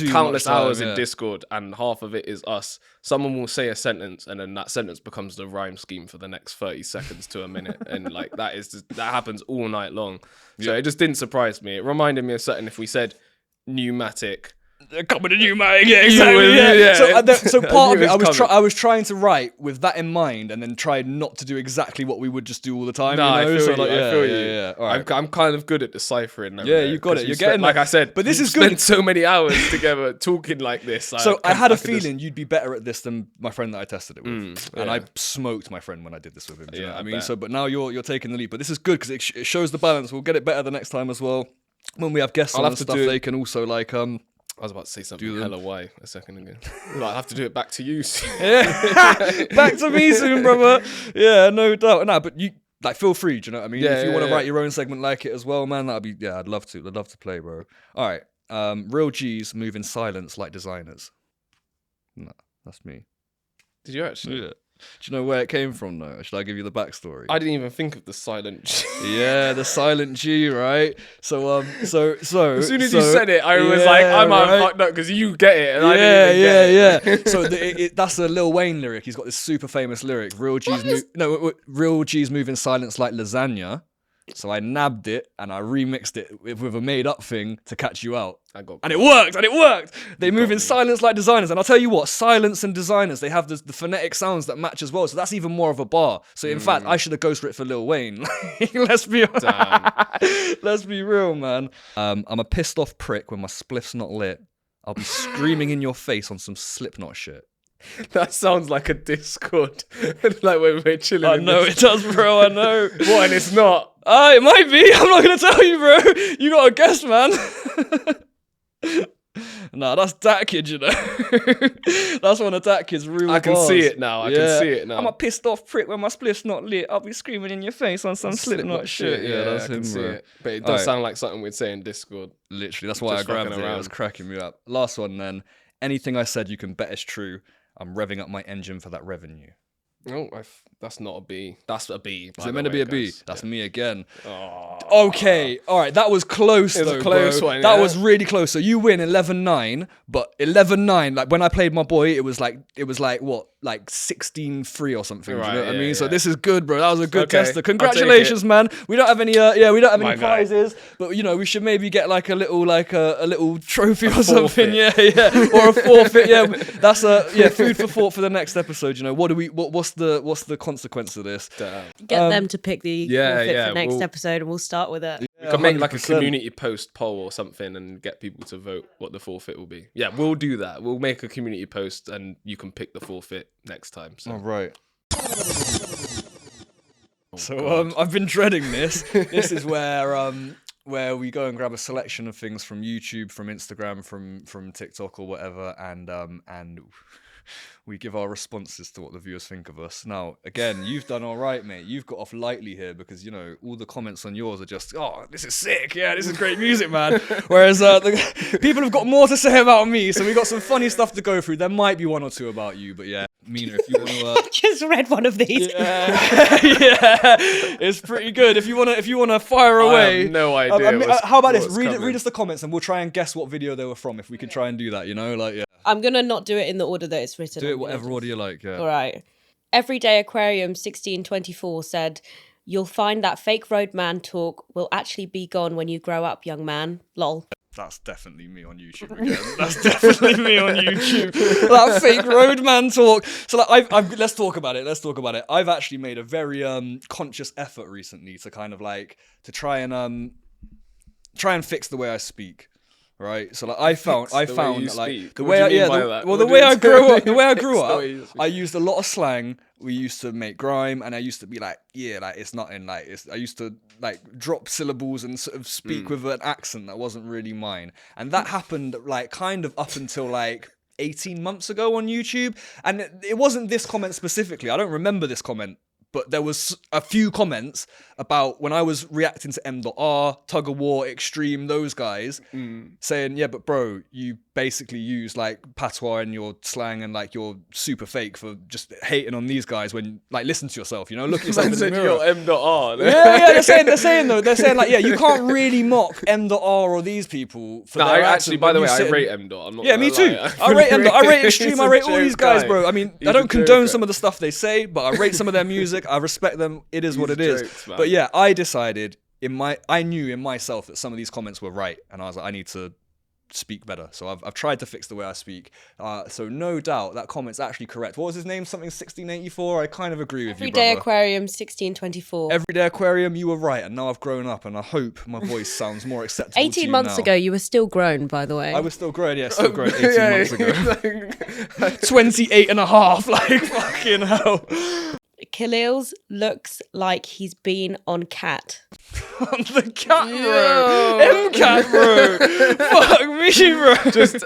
countless hours in Discord, and half of it is us. Someone will say a sentence, and then that sentence becomes the rhyme scheme for the next 30 seconds to a minute, and like that happens all night long. So it just didn't surprise me. It reminded me of something if we said pneumatic. Coming to pneumatic, yeah, exactly. Yeah. So part of it, I was trying to write with that in mind, and then try not to do exactly what we would just do all the time. I feel you. Yeah. All right. I'm kind of good at deciphering them. Yeah, you got it. You're getting like I said, but this is good. Spent so many hours together talking like this. So I had a feeling you'd be better at this than my friend that I tested it with, and I smoked my friend when I did this with him. Do you know what I mean? So, but now you're taking the lead. But this is good because it shows the balance. We'll get it better the next time as well. When we have guests on and stuff, they can also like I was about to say something hella why a second ago. I have to do it back to you soon. Back to me soon, brother. Yeah, no doubt. Nah, but you like feel free. Do you know what I mean? If you want to write your own segment like it as well, man, that'd be I'd love to. I'd love to play, bro. All right. Real G's move in silence like designers. Nah, that's me. Did you actually? Yeah. Do you know where it came from, though? Should I give you the backstory? I didn't even think of the silent G. Yeah, the silent G, right? So as soon as you said it, I was like, I might have fucked up because you get it, and I didn't even get it. So that's a Lil Wayne lyric. He's got this super famous lyric. Real G's move in silence like lasagna. So I nabbed it and I remixed it with a made-up thing to catch you out. And it worked. They move in silence like designers. And I'll tell you what, silence and designers, they have the phonetic sounds that match as well. So that's even more of a bar. So in fact, I should have ghostwritten for Lil Wayne. Let's be real, man. I'm a pissed off prick when my spliff's not lit. I'll be screaming in your face on some Slipknot shit. That sounds like a Discord. Like when we're chilling. I know it does, bro. I know. What? And it's not. It might be. I'm not gonna tell you, bro. You got a guess, man. Nah, that's that kid, you know. That's one of that kid's real. I can bars. see it now. I can see it now. I'm a pissed off prick when my spliff's not lit. I'll be screaming in your face on some Slipknot shit. Yeah, that's him, bro. But it does sound like something we'd say in Discord. Literally, that's why I grabbed it. It was cracking me up. Last one, then. Anything I said, you can bet is true. I'm revving up my engine for that revenue. No, that's not a B. That's a B. Is it meant to be a B? Guys. That's me again. Oh. Okay, all right, that was close It was though, a close bro. one, That yeah. was really close. So you win 11-9, but 11-9, like when I played my boy, it was like what? Like 16-3 or something. Right, do you know what I mean? yeah, So yeah. this is good, bro. That was a good Okay, tester. I'll take Congratulations, it. man. We don't have any we don't have My any guy. prizes, but you know, we should maybe get like a little trophy or something. forfeit. Yeah. Or a forfeit. Yeah. That's food for thought for the next episode, you know. What's the consequence of this? Get them to pick the forfeit for next we'll- episode, and we'll start with it. We could make like a 100%. community post poll or something and get people to vote what the forfeit will be. Yeah, we'll do that. We'll make a community post and you can pick the forfeit next time. So. All right. So I've been dreading this. This is where we go and grab a selection of things from YouTube, from Instagram, from TikTok or whatever, and we give our responses to what the viewers think of us. Now, again, you've done all right, mate. You've got off lightly here because, you know, all the comments on yours are just, oh, this is sick. Yeah, this is great music, man. Whereas the people have got more to say about me, so we got some funny stuff to go through. There might be one or two about you, but yeah, Mina, if you want to... Just read one of these. Yeah, it's pretty good. If you wanna fire away. I have no idea. How about this? what's Read coming. us the comments, and we'll try and guess what video they were from. If we could try and do that, you know, like yeah, I'm gonna not do it in the order that it's written. do I'm it gonna whatever just- order you like. Yeah. All right. Everyday Aquarium 1624 said, "You'll find that fake roadman talk will actually be gone when you grow up, young man." Lol. That's definitely me on YouTube again. That's definitely me on YouTube. That fake roadman talk. So like, let's talk about it. I've actually made a very conscious effort recently to kind of like to try and fix the way I speak. Right, so like I found that like the way I grew up, I used a lot of slang. We used to make grime, and I used to be like, yeah, like it's nothing. Like I used to like drop syllables and sort of speak with an accent that wasn't really mine, and that happened like kind of up until like 18 months ago on YouTube, and it wasn't this comment specifically. I don't remember this comment. But there was a few comments about when I was reacting to M.R, Tug of War, Extreme, those guys, saying, yeah, but bro, you basically use like patois in your slang and like you're super fake for just hating on these guys when like listen to yourself, you know, look at yourself in the mirror. You're M.R. Yeah, they're saying like, yeah, you can't really mock M.R or these people for No, their I accent actually, by when the you way, I sit rate and- M.R. I'm not Yeah, gonna me too. lie. I rate M.R, I rate Extreme, He's I a rate all these guys, joke bro. guy. I mean, He's I a don't condone joker. some of the stuff they say, but I rate some of their music. I respect them. It is what it He's is. jokes, man. But yeah, I decided I knew in myself that some of these comments were right, and I was like, I need to speak better. So I've tried to fix the way I speak. So no doubt that comment's actually correct. What was his name? Something 1684. I kind of agree with you, Everyday brother. Aquarium 1624. Everyday Aquarium, you were right, and now I've grown up, and I hope my voice sounds more acceptable. 18 to you months now. ago, you were still grown, by the way. I was still grown, 18 months ago. 28 and a half, like fucking hell. Khalil's looks like he's been on Cat. On the cat, bro. M-Cat, bro. Fuck me, bro. Just,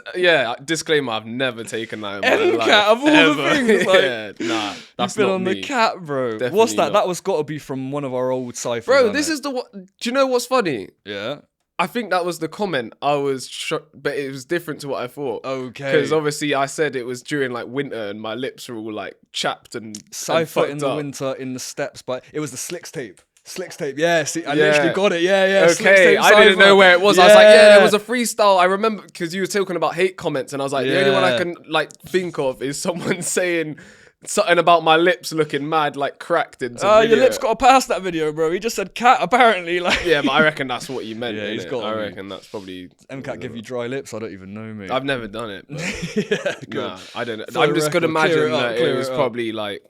disclaimer, I've never taken that in my life. M-Cat, of all ever. the things. Like, yeah, nah, that's you've been not on me. the cat, bro. Definitely What's that? not. That was got to be from one of our old ciphers. Bro, hasn't this it? is the what? Do you know what's funny? Yeah. I think that was the comment. I was shocked, but it was different to what I thought. Okay. Because obviously I said it was during like winter and my lips were all like chapped and Cypher and in fucked the up. winter in the steps, but it was the Slicks tape. Slicks tape, yeah. See, I Yeah. literally got it. Yeah. Slicks Okay, tape I didn't cypher. know where it was. I was like, yeah, there was a freestyle. I remember because you were talking about hate comments, and I was like, the only one I Yeah. can like think of is someone saying something about my lips looking mad, like cracked in some Your video. lips got to pass that video, bro. He just said cat, apparently. Like, Yeah, but I reckon that's what you meant. Yeah, he's innit? got to I be. reckon that's probably. M-Cat give you dry lips? I don't even know, mate. I've never done it. But yeah, good. nah, I don't know. For I'm the just gonna record, clear imagine it up, that clear it was it up. probably like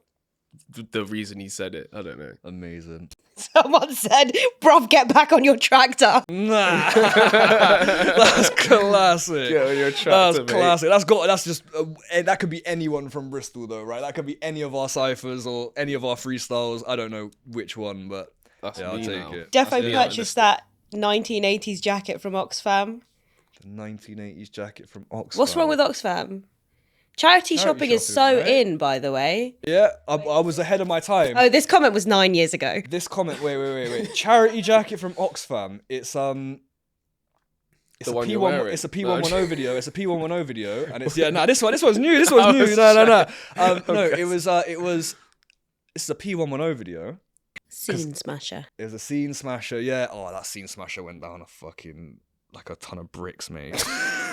the reason he said it. I don't know. Amazing. Someone said, bruv, get back on your tractor. Nah, that's classic. Get on your That's tractor, mate. classic. That's just that could be anyone from Bristol though, right? That could be any of our ciphers or any of our freestyles. I don't know which one, but That's yeah, I'll me take now. it. Defo Yeah, purchased that 1980s jacket from Oxfam. The 1980s jacket from Oxford. What's wrong with Oxfam? Charity shopping is so right? in, by the way. Yeah, I was ahead of my time. Oh, this comment was 9 years ago. This comment, wait. Charity jacket from Oxfam. It's The a one you're P1. wearing. It's a No, P110 video. It's a P110 video, and it's this one's new. This one's new. No. Okay. It was This is a P110 video. Scene smasher. It was a scene smasher, yeah. Oh, that scene smasher went down a fucking like a ton of bricks, mate.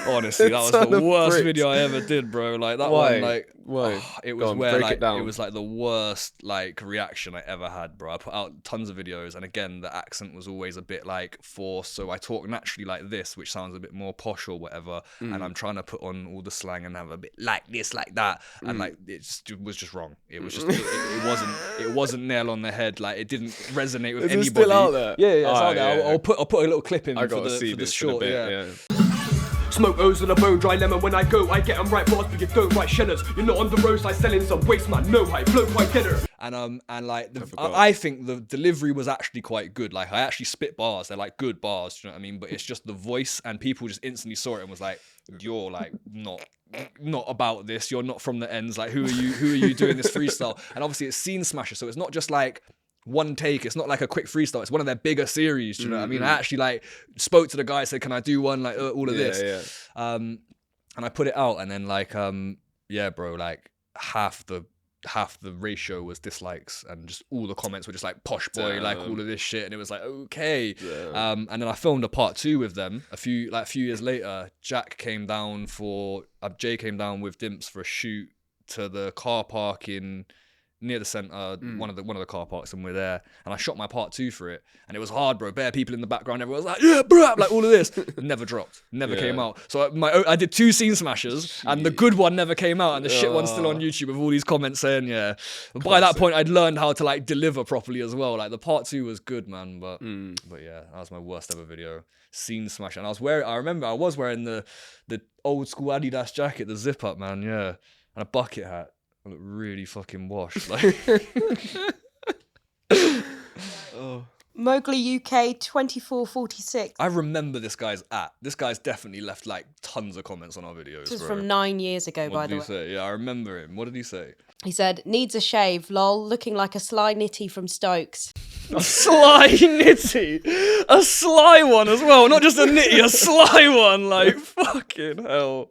Honestly, that was the worst video I ever did, bro. Like that one, like it was where like it was like the worst like reaction I ever had, bro. I put out tons of videos, and again, the accent was always a bit like forced. So I talk naturally like this, which sounds a bit more posh or whatever, and I'm trying to put on all the slang and have a bit like this, like that, and like was just wrong. It was just it wasn't nail on the head. Like it didn't resonate with anybody. Is it still out there? Yeah, it's out there. I'll put a little clip in for the short. Yeah. Smoke O's and a bone dry lemon when I go. I get them right bars, but you don't write shellers. You're not on the roadside selling some waste, man. No hype, flow quite getter. And like I think the delivery was actually quite good. Like I actually spit bars. They're like good bars. Do you know what I mean? But it's just the voice, and people just instantly saw it and was like, "You're like not about this. You're not from the ends. Like who are you doing this freestyle?" And obviously it's scene smasher, so it's not just like one take. It's not like a quick freestyle. It's one of their bigger series. Do you know what I mean? I actually like spoke to the guy, said, "Can I do one like all of this?" And I put it out, and then like yeah, bro, like half the ratio was dislikes, and just all the comments were just like posh boy, like all of this shit, and it was like okay. And then I filmed a part 2 with them a few years later. Jay came down with Dimps for a shoot to the car park near the centre, one of the car parks, and we're there, and I shot my part 2 for it, and it was hard, bro. Bare people in the background, everyone was like, yeah, bro, like all of this. Never dropped, never came out. So I did 2 scene smashers, and the good one never came out, and the shit one's still on YouTube with all these comments saying, yeah. But by that point, I'd learned how to like deliver properly as well. Like the part 2 was good, man, but yeah, that was my worst ever video. Scene smasher, and I remember I was wearing the old school Adidas jacket, the zip up, man, yeah, and a bucket hat. I look really fucking washed. Like. Mowgli UK 2446. I remember this guy's This guy's definitely left like tons of comments on our videos. This was from 9 years ago, by the way. What did he say? Yeah, I remember him. What did he say? He said, needs a shave, lol, looking like a sly nitty from Stokes. A sly nitty? A sly one as well. Not just a nitty, a sly one. Like, fucking hell.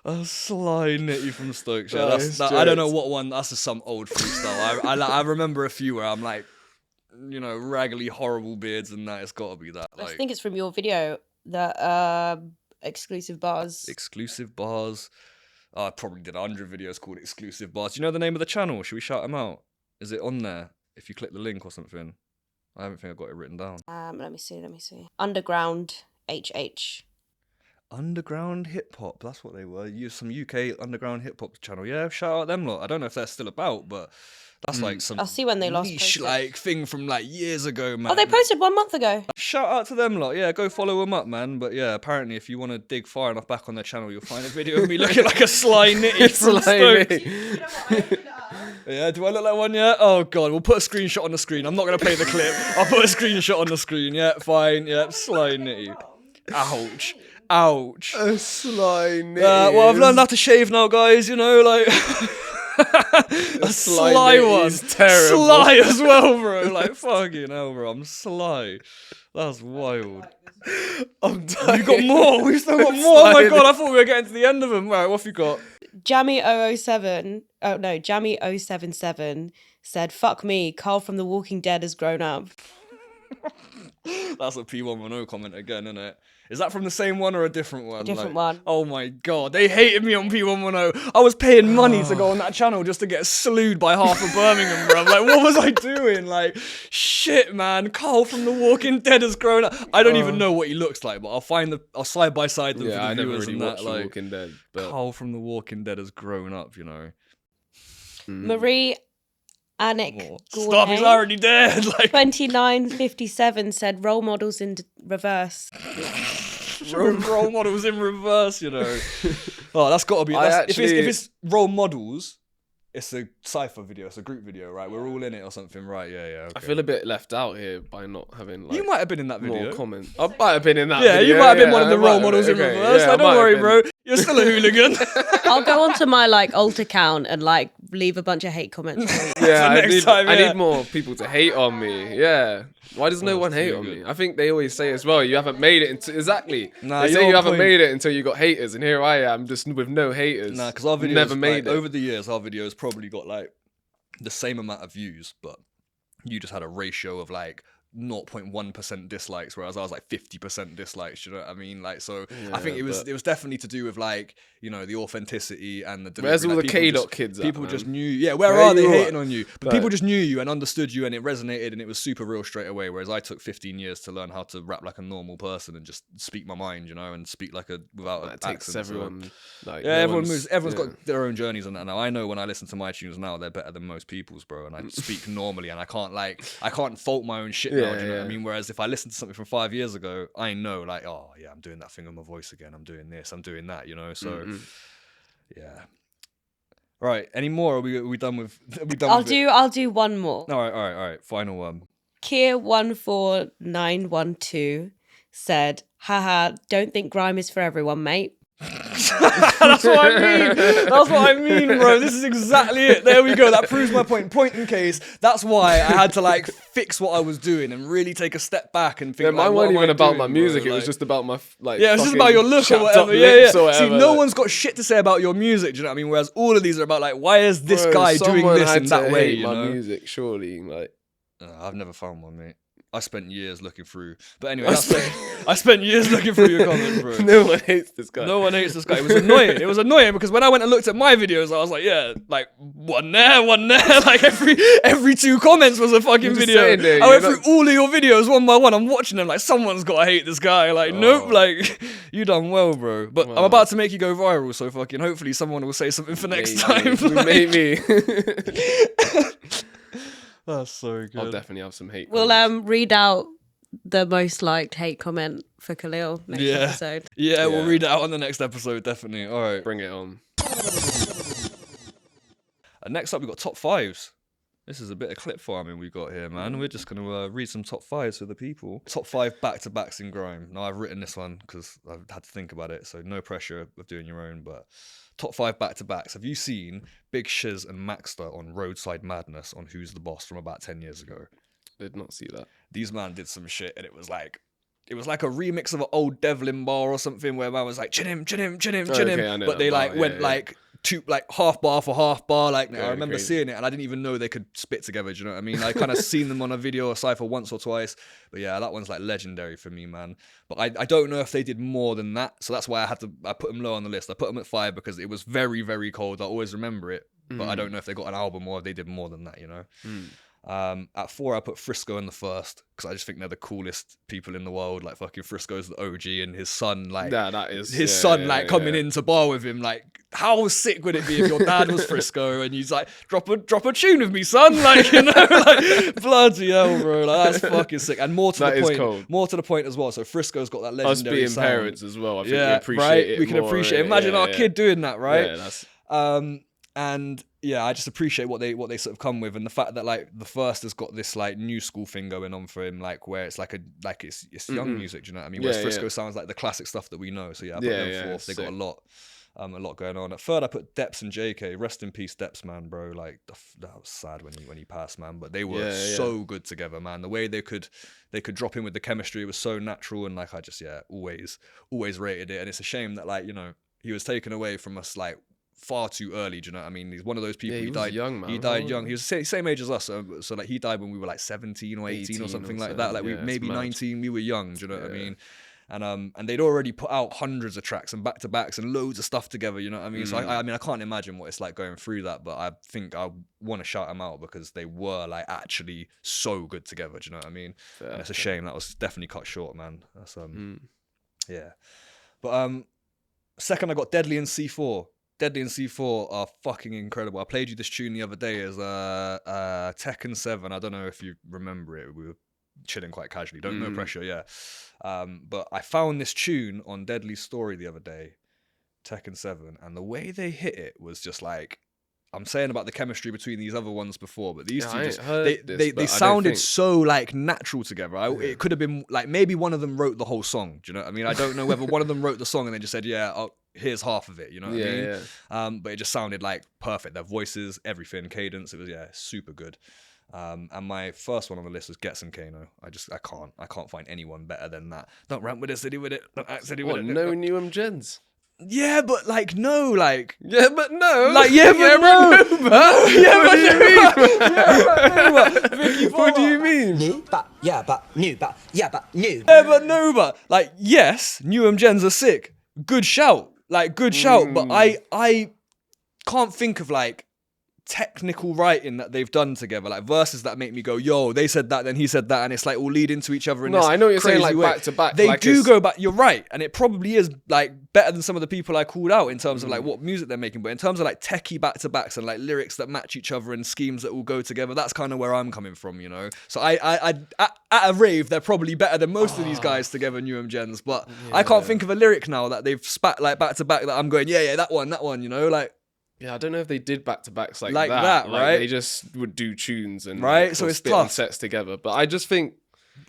A sly nitty from Stokes. Yeah, I don't know what one. That's just some old freestyle. I remember a few where I'm like, you know, raggedy, horrible beards, and that. It's got to be that. Like, I think it's from your video. That exclusive bars. Exclusive bars. I probably did 100 videos called exclusive bars. Do you know the name of the channel? Should we shout them out? Is it on there? If you click the link or something. I don't think I got it written down. Let me see. Underground HH. Underground hip hop, that's what they were. Use some UK underground hip hop channel. Yeah, shout out them lot. I don't know if they're still about, but that's like some I'll see when they last niche posted. Like thing from like years ago, man. Oh, they posted 1 month ago. Shout out to them lot. Yeah, go follow them up, man. But yeah, apparently if you want to dig far enough back on their channel, you'll find a video of me looking like a sly nitty from Stokes. Yeah, do I look like one? Yeah. Oh god, we'll put a screenshot on the screen. I'm not gonna play the clip. I'll put a screenshot on the screen. Yeah, fine. Yeah, sly nitty. Ouch. Ouch. A sly nitty. Well, I've learned how to shave now, guys. You know, like a sly one. Terrible. Sly as well, bro. Like fucking hell, bro. I'm sly. That's wild. I'm dying. You got more. We've still got more. Oh my god, I thought we were getting to the end of them. Right, what have you got? Jammy007. Oh no, Jammy077 said, "Fuck me. Carl from The Walking Dead has grown up." That's a P110 comment again, isn't it? Is that from the same one or a different one? Different one. Oh my god, they hated me on P110. I was paying money to go on that channel just to get slewed by half of Birmingham, bro. Like, what was I doing? Like, shit, man. Carl from The Walking Dead has grown up. I don't even know what he looks like, but I'll side by side them for the viewers and that. Like, Walking Dead, but Carl from The Walking Dead has grown up, you know. Marie Anik. Stop, he's already dead. Like 2957 said role models in reverse. Role models in reverse, you know. Oh, that's got to be. If it's role models, it's a cypher video, it's a group video, right? We're all in it or something, right? Yeah. Okay. I feel a bit left out here by not having like. You might have been in that video. More comment. I might have been in that. Yeah, video. You might have been one of the role models in reverse. Yeah, like, don't worry, bro. You're still a hooligan. I'll go onto my like alt account and like leave a bunch of hate comments. Yeah, I need more people to hate on me. Yeah. Why does no one hate on me? I think they always say as well, you haven't made it until exactly. Nah, they say you haven't made it until you got haters, and here I am just with no haters. Nah, because our videos never made like, it. Over the years, our videos probably got like the same amount of views, but you just had a ratio of like 0.1% dislikes, whereas I was like 50% dislikes. You know what I mean? Like, so I think it was definitely to do with like, you know, the authenticity and the delivery. Where's all like, the K-Dot kids? People at, just man? knew. Yeah, where are are they you hating at? on you? But people just knew you and understood you, and it resonated, and it was super real straight away. Whereas I took 15 years to learn how to rap like a normal person and just speak my mind, you know, and speak like a without an It takes accent. everyone. Like, Yeah, no everyone one's- moves. Everyone's yeah. got their own journeys on that now. I know when I listen to my tunes now, they're better than most people's, bro. And I speak normally, and I can't fault my own shit now. Do you know what I mean? Whereas if I listen to something from 5 years ago, I know like, oh yeah, I'm doing that thing on my voice again. I'm doing this. I'm doing that. You know. So yeah. Right. Any more? Are we done with? Are we done? I'll do one more. All right. Final one. Kier14912 said, haha, don't think grime is for everyone, mate. That's what I mean. That's what I mean, bro. This is exactly it. There we go. That proves my point. Point in case. That's why I had to like fix what I was doing and really take a step back and think. Yeah, like, mine what wasn't am I even about doing, my music. bro? It was Like, just about my like. yeah, it's just fucking about your look or chapped whatever. up Yeah. lips or See, whatever. no one's got shit to say about your music. Do you know what I mean? Whereas all of these are about like, why is this Bro, guy doing someone this had in to that way? hate You my know? music, surely. Like, I've never found one, mate. I spent years looking through. But anyway, I spent years looking through your comments, bro. no one hates this guy. No one hates this guy. It was annoying. It was annoying because when I went and looked at my videos, I was like, yeah, like one there. Like every 2 comments was a fucking video. There, I went through all of your videos one by one. I'm watching them like someone's got to hate this guy. Like, nope, like you done well, bro. But I'm about to make you go viral, so fucking hopefully someone will say something for next time. Like, Maybe. That's so good. I'll definitely have some hate. We'll comments. read out the most liked hate comment for Khalil next episode. Yeah, we'll read it out on the next episode, definitely. All right. Bring it on. Next up, we've got top 5s. This is a bit of clip farming we got here, man. We're just going to read some top 5s for the people. Top 5 back-to-backs in grime. Now, I've written this one because I've had to think about it, so no pressure of doing your own, but top 5 back-to-backs. Have you seen Big Shiz and Maxter on Roadside Madness on Who's the Boss from about 10 years ago? Did not see that. These man did some shit, and it was like a remix of an old Devlin bar or something where man was like, chin him, chin him, chin him, chin him. Okay, I know But they that like bar, went yeah. like half bar for half bar. Like I remember crazy. seeing it, and I didn't even know they could spit together. Do you know what I mean? I kind of seen them on a video or cypher once or twice. But yeah, that one's like legendary for me, man. But I don't know if they did more than that. So that's why I put them low on the list. I put them at 5 because it was very, very cold. I always remember it. But I don't know if they got an album or if they did more than that, you know? At 4, I put Frisco in the first because I just think they're the coolest people in the world. Like fucking Frisco's the OG, and his son, like that is his son, coming into bar with him. Like, how sick would it be if your dad was Frisco and he's like, drop a tune with me, son? Like, you know, like bloody hell, bro. Like that's fucking sick. And more to That the is point, cold. more to the point as well. So Frisco's got that Us legendary being sound. parents as well. I think we Yeah, appreciate right. it. We can more, appreciate. Imagine our kid doing that, right? Yeah, that's. And yeah, I just appreciate what they sort of come with, and the fact that like the first has got this like new school thing going on for him, like where it's it's young music. Do you know what I mean? Whereas Frisco sounds like the classic stuff that we know. So yeah, I put them 4th. They got a lot going on. At 3rd, I put Deps and JK. Rest in peace, Deps, man, bro. Like that was sad when he passed, man. But they were so good together, man. The way they could drop in with the chemistry was so natural, and like I just always rated it. And it's a shame that like, you know, he was taken away from us like far too early. Do you know what I mean? He's one of those people. He died young, man. He died young. He was the same age as us. So like he died when we were like 17 or 18 or something like that. Like we maybe 19. We were young. Do you know what I mean? And they'd already put out hundreds of tracks and back-to-backs and loads of stuff together, you know what I mean? So I mean, I can't imagine what it's like going through that, but I think I want to shout them out because they were like actually so good together, do you know what I mean? And it's a shame that was definitely cut short, man. That's yeah. But 2nd, I got Deadly and C4. Deadly and C4 are fucking incredible. I played you this tune the other day as Tekken 7. I don't know if you remember it. We were chilling quite casually. No pressure, yeah. But I found this tune on Deadly's story the other day, Tekken 7, and the way they hit it was just like, I'm saying about the chemistry between these other ones before, but these two just they sounded so like natural together. It could have been like maybe one of them wrote the whole song. Do you know what I mean? I don't know whether one of them wrote the song and then just said, here's half of it. You know what I mean? But it just sounded like perfect. Their voices, everything, cadence. It was super good. And my first one on the list was Get Some Kano. I can't find anyone better than that. Don't rant with it, city with it. Don't act city with it. No new gens. Yeah, but like no, like yeah, but no, like yeah, but yeah, no, but no, but yeah, what do you mean? What do you mean? New, but yeah, but new, but yeah, but new. Yeah, but no, but like yes, Newham Gens are sick. Good shout, like good shout. But I can't think of like technical writing that they've done together, like verses that make me go, yo, they said that, then he said that, and it's like all lead into each other in No, this I know what you're saying, crazy like way. back to back. They like do go back, you're right, and it probably is like better than some of the people I called out in terms of like what music they're making, but in terms of like techie back to backs and like lyrics that match each other and schemes that all go together, that's kind of where I'm coming from, you know. So I at a rave, they're probably better than most of these guys together, Newham Gens, but I can't think of a lyric now that they've spat like back to back that I'm going, yeah, that one, you know, like. Yeah, I don't know if they did back-to-backs like that, like, right? They just would do tunes and right, like, so it's spit on tough. sets together. But I just think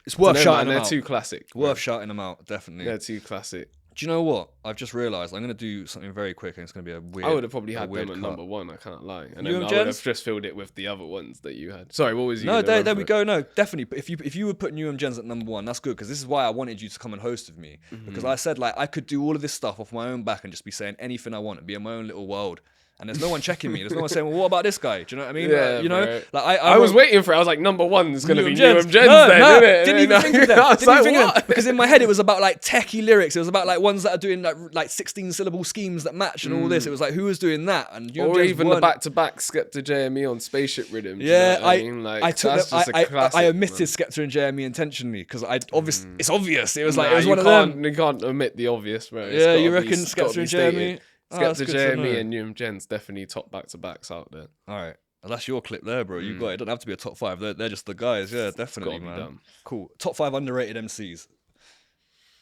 it's worth shouting them they're out. too classic. Worth shouting them out, definitely. They're too classic. Do you know what? I've just realised I'm going to do something very quick, and it's going to be a weird. I would have probably had them at cut. number one. I can't lie, and You then and I would Gens? have just filled it with the other ones that you had. Sorry, what was you? No, gonna there run we for? go. No, definitely. If you would put Newham Gens at number one, that's good because this is why I wanted you to come and host with me because I said like I could do all of this stuff off my own back and just be saying anything I want and be in my own little world. And there's no one checking me. There's no one saying, well, what about this guy? Do you know what I mean? Yeah, you know, bro. like I was waiting for it. I was like, number one is going to be Newham Newham Gens No, then, no, isn't it? didn't even think of that. I was Didn't even like, think of what? that. Because in my head it was about like techie lyrics. It was about like ones that are doing like 16 syllable schemes that match and all this. It was like who was doing that? And Newham Or Gens even weren't. the back-to-back Skepta JME on Spaceship Rhythm. Do Yeah, you know what I mean? Like, I took that's them, just a classic, I omitted man. Skepta and Jeremy intentionally because it's obvious. It was like Nah, it was you one of can't, them. You can't omit the obvious, bro. It's Yeah, gotta you be- reckon it's gotta Skepta be and stated. Jeremy? Oh, that's Skepta good to know. JME and Newham Gens definitely top back-to-backs out there. All right. Well, that's your clip there, bro. You got it. It doesn't have to be a top five. They're just the guys. Yeah, definitely, gotta be man. done. Cool. Top 5 underrated MCs.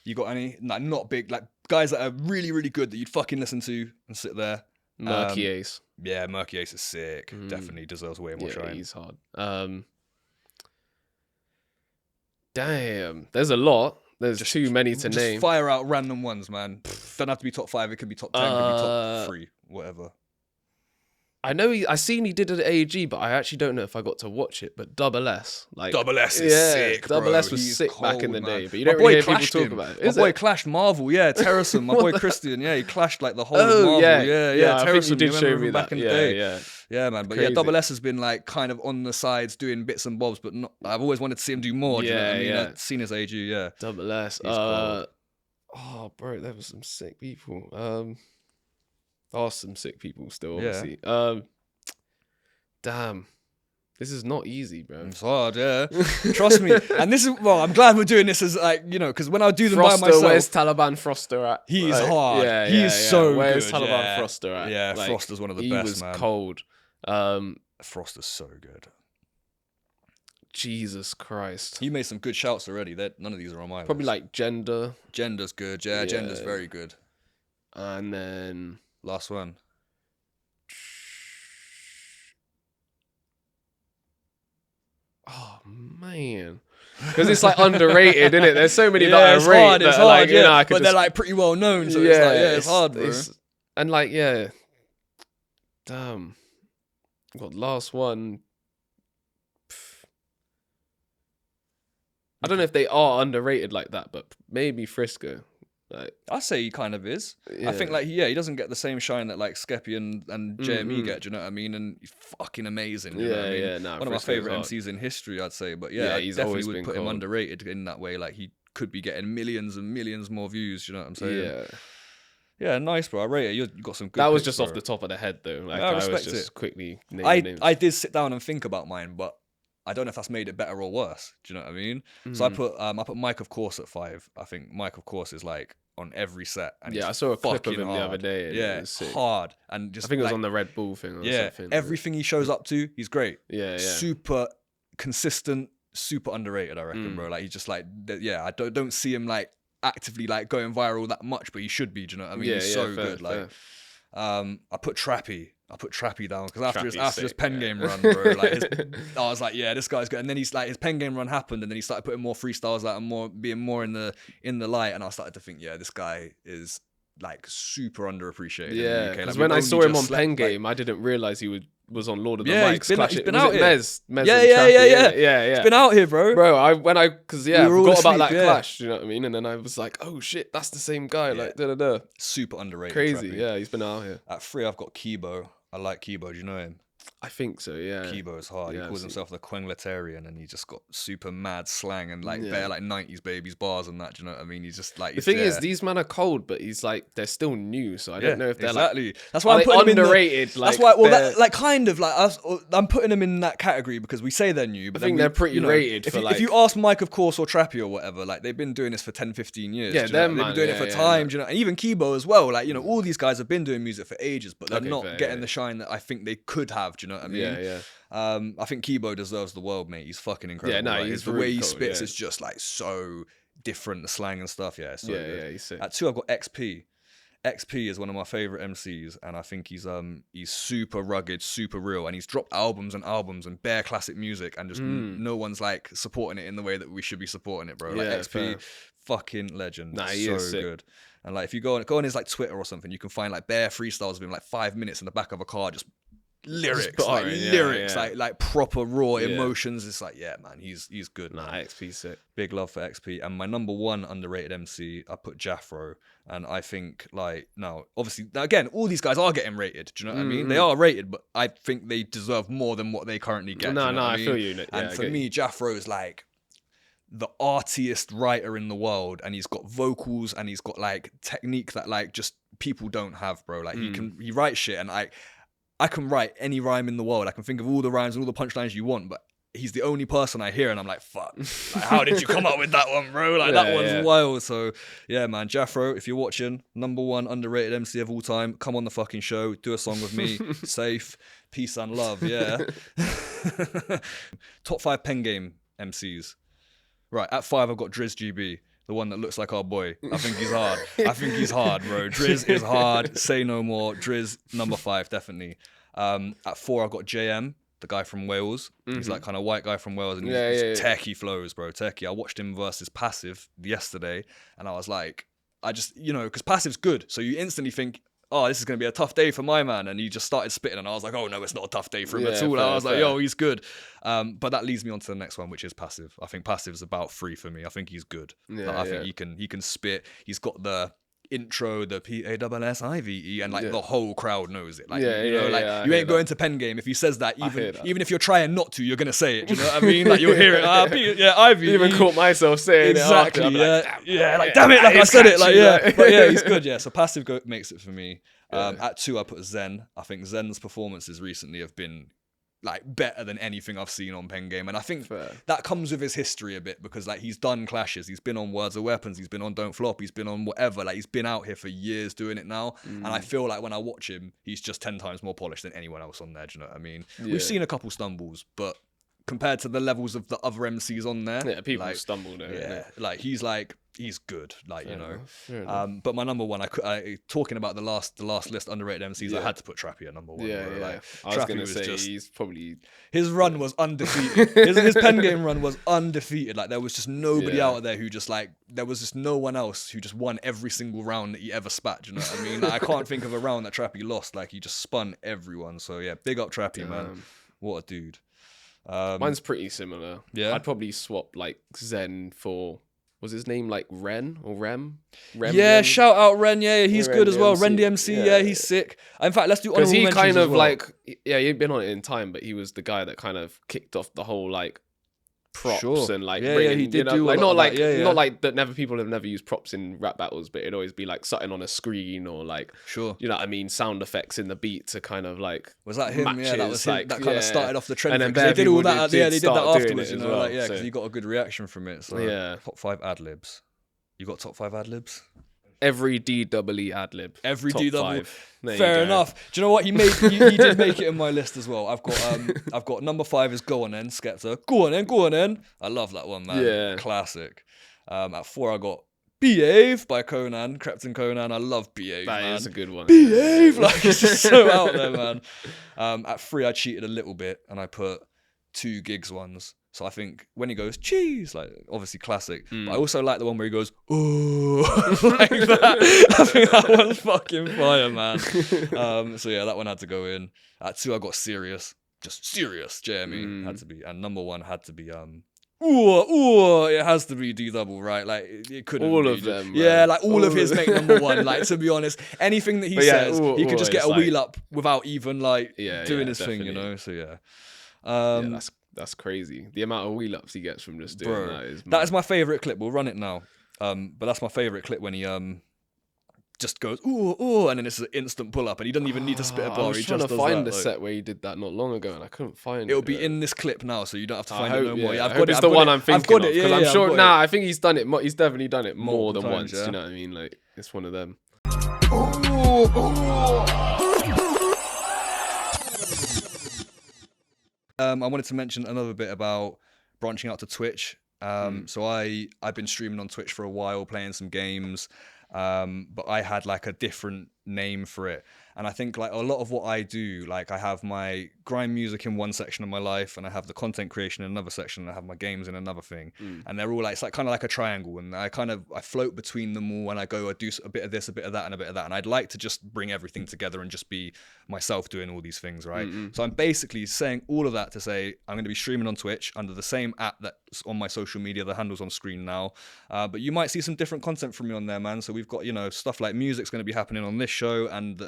You got any? Like, not big, like guys that are really, really good that you'd fucking listen to and sit there. Murky Ace. Yeah, Murky Ace is sick. Definitely deserves way more shine. He's hard. Damn, there's a lot. There's too many to Just name. fire out random ones, man. Don't have to be top 5. It can be top 10. It can be top 3. Whatever. I know I seen he did it at AEG, but I actually don't know if I got to watch it. But Double S, like Double S is sick, bro. Double S was He's sick back in cold, the man. day, but you My don't boy really hear people clashed talk him. about it. My Is boy it? clashed Marvel, yeah, Terrorism. My boy Christian, yeah, he clashed like the whole of Oh, Marvel, yeah. yeah. I think you Terrorism, did remember show him me back that. in the Yeah, day. yeah. Yeah, man. But Crazy. yeah, Double S has been like kind of on the sides doing bits and bobs, but not. I've always wanted to see him do more. Do you know what I mean? Yeah. I've seen his AG, yeah. Double S. He's cold. Oh, bro, there was some sick people. Are some sick people still, Yeah. obviously. Damn. This is not easy, bro. It's hard, yeah. Trust me. And this is, well, I'm glad we're doing this as like, you know, because when I do them Froster, by myself. where's Taliban Froster at? He's Like, hard. Yeah, He's so Where's good. Taliban yeah. Froster at? Yeah, Like, Froster's one of the he best, was man. cold. Froster's so good. Jesus Christ. He made some good shouts already. None of these are on my Probably list. like Gender. Gender's good. Yeah, Gender's Yeah. very good. And then Last one. oh man, because it's like underrated, isn't it? There's so many Yeah, that it's I rate hard. that It's are hard, like, yeah. you know, I could but they're just- like pretty well known, so it's like, yeah, it's hard, bro. And like, yeah, damn. Got last one. I don't know if they are underrated like that, but maybe Frisco. Like, I say he kind of is. I think Yeah. like he doesn't get the same shine that like Skeppy and JME get. Do you know what I mean? And he's fucking amazing. You know what I mean? Yeah, nah, One of my Frisco's favorite hard. MCs in history, I'd say. But Yeah, yeah, I he's definitely always would been put him cold. underrated in that way. Like he could be getting millions and millions more views. You know what I'm saying? yeah. Yeah, nice, bro. I rate it. You got some good. That was picks, just bro. off the top of the head, though. Like, I I was respect just it. quickly naming names. I did sit down and think about mine, but I don't know if that's made it better or worse. Do you know what I mean? So I put Mike of Course at 5. I think Mike of Course is like on every set. And Yeah, he's I saw a clip of fucking him the other hard. day, and it Yeah, was sick. hard and just. I think it was like, on the Red Bull thing or yeah, something. everything he shows up to, he's great. Yeah. Super consistent, super underrated. I reckon, bro. Like he's just like, yeah. I don't see him like actively like going viral that much, but he should be. Do you know what I mean? Yeah, he's yeah, so fair, good. Like, fair. I put Trappy down because after Trappy's his sick, pen yeah. game run, bro, like I was like, yeah, this guy's good. And then he's like, his pen game run happened, and then he started putting more freestyles out and being more in the light. And I started to think, yeah, this guy is like super underappreciated. in the Yeah, UK. because Like, when we've I only saw him on just Pen like- Game, I didn't realize he would was on Lord of the Yeah, Mics. he's been out here. Mez Yeah. and Trappy, yeah. He's been out here, bro. Bro, I because I We were all forgot about asleep, that yeah. clash. You know what I mean? And then I was like, oh shit, that's the same guy. Like da. Super underrated. Crazy, Trappy. yeah. He's been out here. At 3, I've got Kibo. I like Kibo. Do you know him? I think so, yeah. Kibo is hard. Yeah, He I've calls seen- himself the Quengletarian, and he just got super mad slang and like Yeah. bare like 90s babies bars and that. Do you know what I mean? He's just like The he's thing is, there. these men are cold, but he's like they're still new, so I don't know if they're exactly. like. That's why are I'm they putting them underrated. In the, like, that's why. Well, they're- that, like kind of like I'm putting them in that category because we say they're new, but I think then they're pretty rated If, for, you, like- if you ask Mike, of course, or Trappy or whatever, like they've been doing this for 10, 15 years. Yeah, do you know? them, They've man, been doing it for yeah, time. Do you know? And even Kibo as well. Like all these guys have been doing music for ages, but they're Okay, not fair, getting yeah. the shine that I think they could have. Do you know what I mean? Yeah. I think Kibo deserves the world, mate. He's fucking incredible. Yeah, no, like, he's the really way he cold, spits yeah. is just like so different, the slang and stuff. Yeah, so good. Yeah, he's sick. At 2, I've got XP. XP is one of my favorite MCs, and I think he's super rugged, super real, and he's dropped albums and albums and bare classic music, and just no one's like supporting it in the way that we should be supporting it, bro. Like Yeah, XP, fair. fucking legend. Nah, he so is sick. good. And like if you go on his like Twitter or something, you can find like bare freestyles of him, like 5 minutes in the back of a car, just lyrics, like barring, yeah, lyrics, yeah. like proper raw Yeah. emotions. It's like, yeah, man, he's good. Nah, man. XP's sick. Big love for XP. And my number 1 underrated MC, I put Jafro. And I think, like, now, obviously, now again, all these guys are getting rated. Do you know what I mean? They are rated, but I think they deserve more than what they currently get. No, do you know what I mean? feel you. Yeah, And I for get me, you. Jafro is like the artiest writer in the world, and he's got vocals and he's got like technique that like just people don't have, bro. Like he writes shit, and I can write any rhyme in the world. I can think of all the rhymes and all the punchlines you want, but he's the only person I hear and I'm like, fuck, like, how did you come up with that one, bro? Like that one's wild. So yeah, man, Jafro, if you're watching, number 1 underrated MC of all time, come on the fucking show, do a song with me, safe, peace and love, yeah. Top 5 pen game MCs. Right, at 5 I've got Driz GB, the one that looks like our boy. I think he's hard. I think he's hard, bro. Driz is hard. Say no more. Driz, number 5, definitely. At 4 I've got JM, the guy from Wales. He's like kind of white guy from Wales, and he's techie flows, bro. Techie. I watched him versus Passive yesterday, and I was like, I just, because Passive's good, so you instantly think, oh, this is going to be a tough day for my man. And he just started spitting, and I was like, oh, no, it's not a tough day for him at all. I was like, yo, he's good. But that leads me on to the next one, which is Passive. I think Passive's about 3 for me. I think he's good. I think he can spit. He's got the intro, the PASSIVE, and like the whole crowd knows it. Like, you ain't going to pen game if he says that. Even if you're trying not to, you're gonna say it. Do you know what I mean? Like you'll hear it. IVE. Even caught myself saying exactly. it. Exactly. Like damn it, like I said it. Like but yeah, he's good. Yeah, so Passive makes it for me. At 2, I put Zen. I think Zen's performances recently have been like better than anything I've seen on Pen Game, and I think that comes with his history a bit, because like he's done clashes, he's been on Words of Weapons, he's been on Don't Flop, he's been on whatever, like he's been out here for years doing it now, and I feel like when I watch him, he's just 10 times more polished than anyone else on there. Do you know what I mean? We've seen a couple stumbles, but compared to the levels of the other MCs on there, people like, stumble there. Like he's good, like but my number 1, I talking about the last list underrated MCs, I had to put Trappy at number 1. Yeah, bro. yeah. Like, I was Trappy gonna say just, he's probably his run was undefeated. his pen game run was undefeated. Like there was just nobody out there who just like there was just no one else who just won every single round that he ever spat. Do you know what I mean? Like, I can't think of a round that Trappy lost. Like he just spun everyone. So yeah, big up Trappy, man. What a dude. Mine's pretty similar. Yeah, I'd probably swap like Zen for, was his name like Ren or Rem? Yeah, Ren? shout out Ren. Yeah, he's Ren good as well. DMC. Ren DMC. Yeah, he's sick. In fact, let's do honorable because he mentions kind as of well. like he'd been on it in time, but he was the guy that kind of kicked off the whole like props and like bringing, he did do like a lot not of like that. not like that. People have never used props in rap battles, but it'd always be like something on a screen or like you know what I mean, sound effects in the beat to kind of like was that him? matches, Yeah, that was him. like, that kind of started off the trend. And then they did all that. they They did that afterwards. You as know, well, like yeah, so. because he got a good reaction from it. So Yeah. top 5 ad libs. You got top 5 ad libs? Every DWE ad lib. Every top DW. 5. There Fair you go. enough. Do you know what he made? He did make it in my list as well. I've got number 5 is Go On Then, Skepta. Go on then. I love that one, man. Yeah. Classic. At 4 I got Behave by Conan, Captain Conan. I love Behave. That man. is a good one. Behave, like it's just so out there, man. At 3 I cheated a little bit and I put 2 Gigs ones. So I think when he goes cheese, like obviously classic. But I also like the one where he goes ooh like that. I think that one's fucking fire, man. So yeah, that one had to go in. At 2, I got serious, just serious. Jeremy had to be, and number 1 had to be ooh, it has to be D double, right? Like it couldn't all be of them. Yeah, Man. like all of his make number 1. Like to be honest, anything that he says, he could just get a wheel up without even like doing his thing, you know. So yeah. That's crazy. The amount of wheel ups he gets from just doing that is. That is my favorite clip. We'll run it now. But that's my favorite clip when he just goes ooh, and then it's an instant pull up, and he doesn't even need to spit a bar. I was trying to find the set where he did that not long ago, and I couldn't find it. It'll be in this clip now, so you don't have to find it no more. Yeah, I've got it. It's the one I'm thinking of, because I'm sure. Nah, I think he's done it. He's definitely done it more than once. Yeah. You know what I mean? Like it's one of them. I wanted to mention another bit about branching out to Twitch. So I've been streaming on Twitch for a while, playing some games, but I had like a different name for it. And I think like a lot of what I do, like I have my grime music in one section of my life, and I have the content creation in another section, and I have my games in another thing. And they're all like, it's like kind of like a triangle, and I float between them all, and I go, I do a bit of this, a bit of that, and a bit of that. And I'd like to just bring everything together and just be myself doing all these things, right? So I'm basically saying all of that to say I'm going to be streaming on Twitch under the same app that's on my social media. The handle's on screen now. But you might see some different content from me on there, man. So we've got, you know, stuff like music's going to be happening on this show, and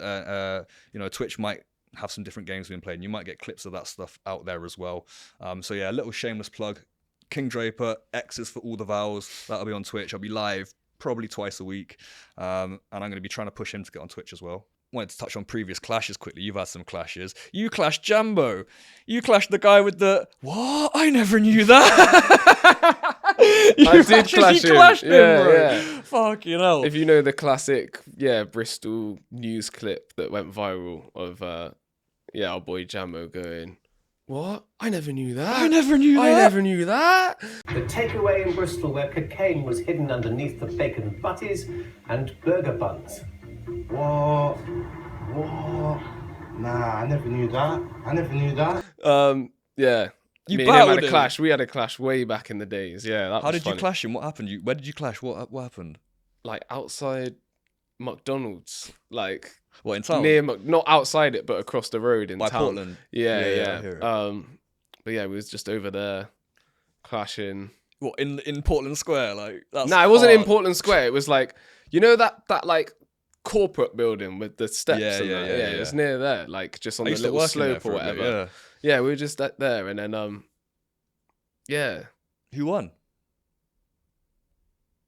you know, Twitch might have some different games being played, and you might get clips of that stuff out there as well. So yeah, a little shameless plug. King Draper, X's for all the vowels. That'll be on Twitch. I'll be live probably twice a week, and I'm going to be trying to push him to get on Twitch as well. Wanted to touch on previous clashes quickly. You've had some clashes. You clashed Jambo. You clashed the guy with the what? I never knew that. I did clash him. Yeah, bro. Yeah. Fucking hell. If you know the classic, Bristol news clip that went viral of, our boy Jambo going, what? I never knew that. I never knew that. I never knew that. The takeaway in Bristol where cocaine was hidden underneath the bacon butties and burger buns. What? Nah, I never knew that. Yeah. You Me and him had a him. clash. We had a clash way back in the days. Yeah, that How was did funny. you clash him? What happened? Where did you clash? What happened? Like outside McDonald's, like what in town? Not outside it, but across the road in By town. Portland. Yeah. I hear it. But yeah, we was just over there clashing. What in Portland Square? Like that's It wasn't in hard. Portland Square. It was like, you know that like corporate building with the steps. Yeah, and that? It was near there, like just on I the used to little work in there slope for or a bit, whatever. Yeah, we were just there, and then yeah. Who won?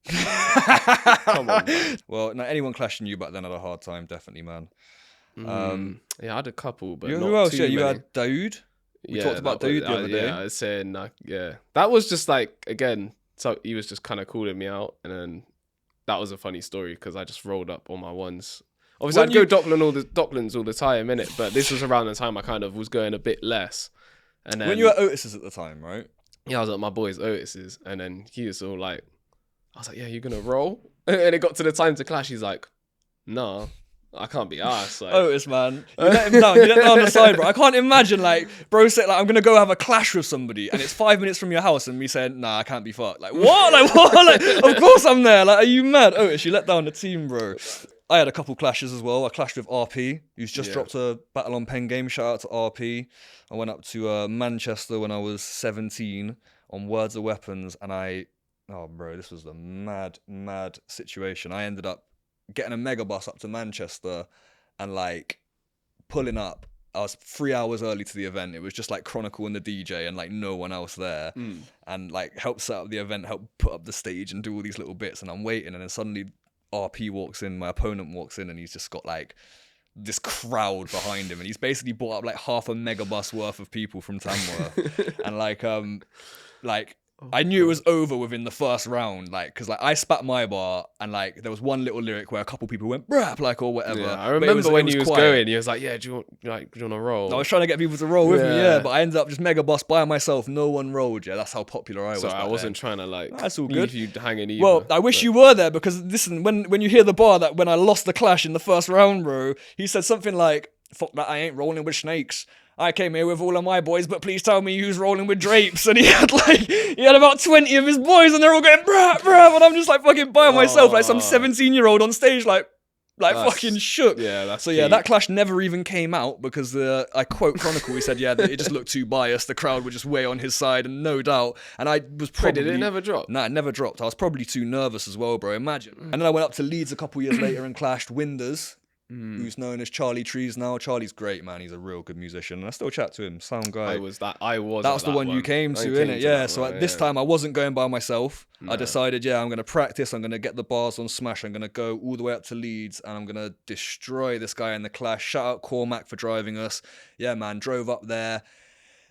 Come on. Man. Well, no, anyone clashing you back then had a hard time, definitely, man. Yeah, I had a couple, but who not else? too Yeah, you many. had Daoud. We talked about that Daoud was- the other day. Yeah, I was saying, that was just like, again, so he was just kind of calling me out, and then that was a funny story because I just rolled up on my ones. Obviously, When I'd go Docklands all the time, innit? But this was around the time I kind of was going a bit less. And then, When you were at Otis's at the time, right? yeah, I was at my boy's Otis's, and then he was all like, I was like, yeah, you're gonna roll? And it got to the time to clash. He's like, nah, I can't be arsed. Like, Otis, man. You let him down. You let him down the side, bro. I can't imagine, like, bro said, like, I'm going to go have a clash with somebody, and it's 5 minutes from your house, and me saying, nah, I can't be fucked. Like, what? Like, what? Like, of course I'm there. Like, are you mad? Otis, you let down the team, bro. I had a couple clashes as well. I clashed with RP, who's just dropped a Battle on Pen game. Shout out to RP. I went up to Manchester when I was 17 on Words of Weapons, and oh, bro, this was a mad situation. I ended up getting a mega bus up to Manchester and like pulling up. I was 3 hours early to the event. It was just like Chronicle and the DJ and like no one else there. And like helped set up the event, helped put up the stage and do all these little bits. And I'm waiting, and then suddenly RP walks in, my opponent walks in, and he's just got like this crowd behind him, and he's basically brought up like half a mega bus worth of people from Tamworth. And like I knew it was over within the first round, like, because like I spat my bar, and like there was one little lyric where a couple people went brap, like, or whatever. yeah, I remember when he was going, he was like, yeah, do you want to roll? I was trying to get people to roll with me, but I ended up just mega bus by myself. No one rolled. Yeah, that's how popular I was. So I back wasn't then. trying to like That's all leave good. you hanging either. Well, I wish you were there, because listen, when you hear the bar that when I lost the clash in the first round, bro, he said something like, "Fuck that, I ain't rolling with snakes." I came here with all of my boys, but please tell me who's rolling with Drapes. And he had about 20 of his boys, and they're all going, bruh, and I'm just like fucking by myself, like some 17-year-old on stage, like fucking shook. Yeah, that's so. Yeah, that clash never even came out because I quote Chronicle. He said, that it just looked too biased. The crowd were just way on his side, and no doubt. And I was probably. Did it never drop? Nah, it never dropped. I was probably too nervous as well, bro. Imagine. And then I went up to Leeds a couple years later and clashed Winders, who's known as Charlie Trees now. Charlie's great, man. He's a real good musician, and I still chat to him. Sound guy. That was the one you came to, innit? Yeah. So at this time, I wasn't going by myself. No. I decided, I'm gonna practice. I'm gonna get the bars on Smash. I'm gonna go all the way up to Leeds, and I'm gonna destroy this guy in the clash. Shout out Cormac for driving us. Yeah, man. Drove up there.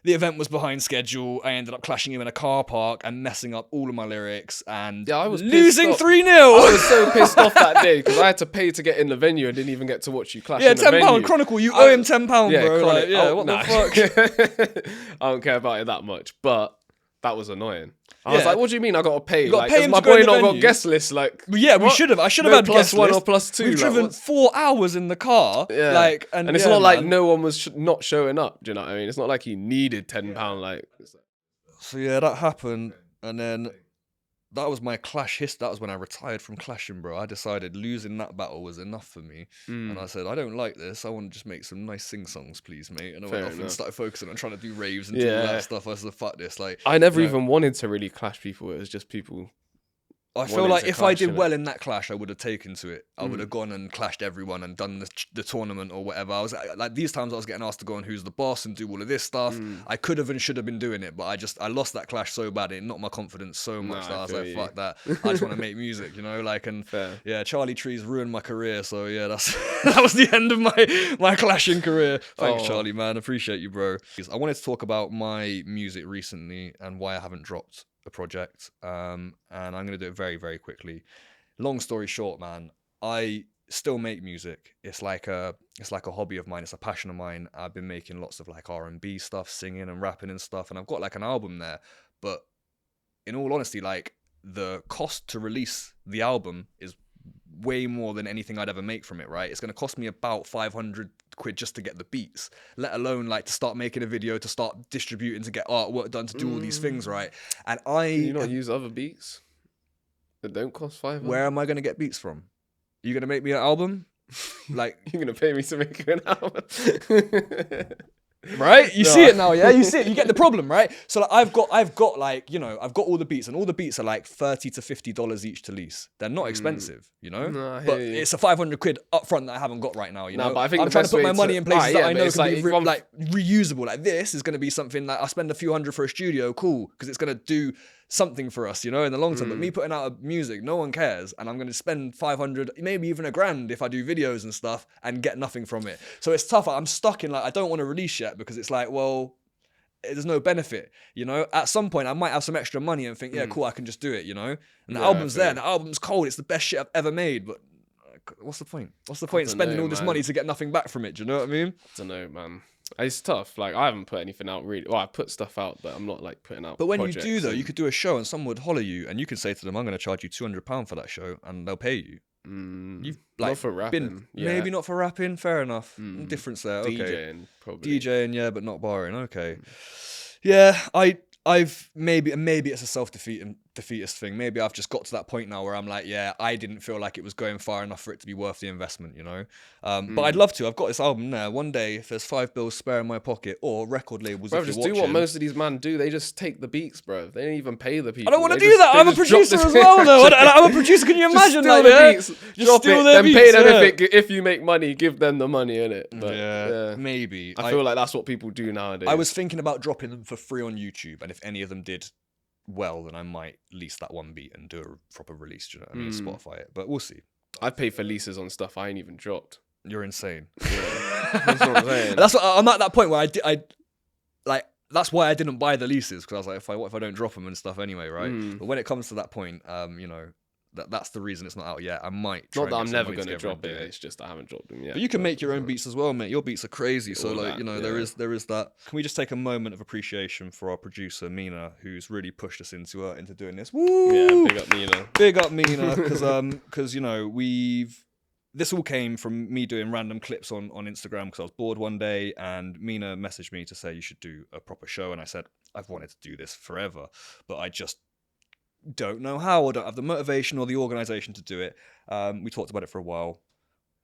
The event was behind schedule. I ended up clashing him in a car park and messing up all of my lyrics and I was losing 3-0. I was so pissed off that day because I had to pay to get in the venue and didn't even get to watch you clash. Yeah, in the £10 venue. Chronicle. You owe him £10, bro. What the fuck? I don't care about it that much, but that was annoying. I was like, what do you mean I got to pay? Like, has my boy not got guest list? Like, yeah, we should have. I should have had plus guest one list. or plus two. We've driven 4 hours in the car. Yeah. And it's not like man. no one was not showing up. Do you know what I mean? It's not like he needed £10. Like, so yeah, that happened, and then that was my clash history. That was when I retired from clashing, bro. I decided losing that battle was enough for me, and I said, I don't like this. I want to just make some nice sing-songs, please, mate. And I went off and started focusing on trying to do raves and do all that stuff. I said, fuck this. Like, I never even wanted to really clash people. It was just people. I feel like if I did well in that clash, I would have taken to it. I would have gone and clashed everyone and done the tournament or whatever. I was like, these times I was getting asked to go on Who's the Boss and do all of this stuff. I could have and should have been doing it, but I lost that clash so bad. It knocked my confidence so much that I was like, fuck that. I just want to make music, you know? Like, and yeah, Charlie Trees ruined my career. So yeah, that was the end of my clashing career. Thanks, Charlie, man. Appreciate you, bro. I wanted to talk about my music recently and why I haven't dropped a project, and I'm gonna do it very, very quickly. Long story short, man, I still make music. It's like a hobby of mine. It's a passion of mine. I've been making lots of like R&B stuff, singing and rapping and stuff, and I've got like an album there. But in all honesty, like the cost to release the album is way more than anything I'd ever make from it, right? It's going to cost me about 500 quid just to get the beats, let alone like to start making a video, to start distributing, to get artwork done, to do all these things, right? And Can you not use other beats that don't cost 500? Where am I going to get beats from? You going to make me an album? Like, you're going to pay me to make you an album? Right? You see it now, yeah? You see it. You get the problem, right? So like, I've got like, you know, I've got all the beats, and all the beats are like $30 to $50 each to lease. They're not expensive, you know? No, but it's a 500 quid upfront that I haven't got right now, you know? But I think I'm trying to put my money in places that I know can be reusable. Like this is going to be something like I spend a few hundred for a studio, cool, because it's going to do something for us, you know, in the long term. But me putting out music, no one cares, and I'm going to spend 500, maybe even $1,000 if I do videos and stuff and get nothing from it. So it's tough. I'm stuck in like, I don't want to release yet because it's like, well, there's no benefit, you know? At some point I might have some extra money and think, yeah, cool, I can just do it, you know? And the album's there, the album's cold, it's the best shit I've ever made, but what's the point? What's the point in spending all this money to get nothing back from it? Do you know what I mean? I don't know, man. It's tough. Like, I haven't put anything out really. Well, I put stuff out, but I'm not like putting out. But when you do, though, you could do a show and someone would holler you, and you could say to them, "I'm going to charge you £200 for that show," and they'll pay you. You've like not for rapping. Maybe not for rapping. Fair enough. Difference there. Okay. DJing probably. DJing, yeah, but not barring. Okay. Yeah, I've maybe it's a defeatist thing. Maybe I've just got to that point now where I'm like, yeah, I didn't feel like it was going far enough for it to be worth the investment, you know? But I'd love to. I've got this album there. One day, if there's $5 spare in my pocket, or record labels, bro, if just you're do what most of these men do. They just take the beats, bro. They don't even pay the people. I don't want to do that. I'm a producer as well, though. I'm a producer. Can you imagine that? The beats, drop it, then pay them if you make money. Give them the money, innit? But yeah, maybe. I feel like that's what people do nowadays. I was thinking about dropping them for free on YouTube, and if any of them did well, then I might lease that one beat and do a proper release. Do you know what I mean? Spotify it, but we'll see. I pay for leases on stuff I ain't even dropped. You're insane. Yeah. That's what I'm saying. That's what I'm at that point where I like. That's why I didn't buy the leases, because I was like, what if I don't drop them and stuff anyway, right? But when it comes to that point, you know, that's the reason it's not out yet. I might try. Not that I'm never going to drop it. It's just I haven't dropped them yet. But you can make your own beats as well, mate. Your beats are crazy. So like, you know, there is that. Can we just take a moment of appreciation for our producer Mina, who's really pushed us into doing this? Woo! Yeah, big up Mina. Big up Mina, because you know this all came from me doing random clips on Instagram because I was bored one day, and Mina messaged me to say you should do a proper show, and I said I've wanted to do this forever, but I just don't know how, or don't have the motivation or the organization to do it. We talked about it for a while,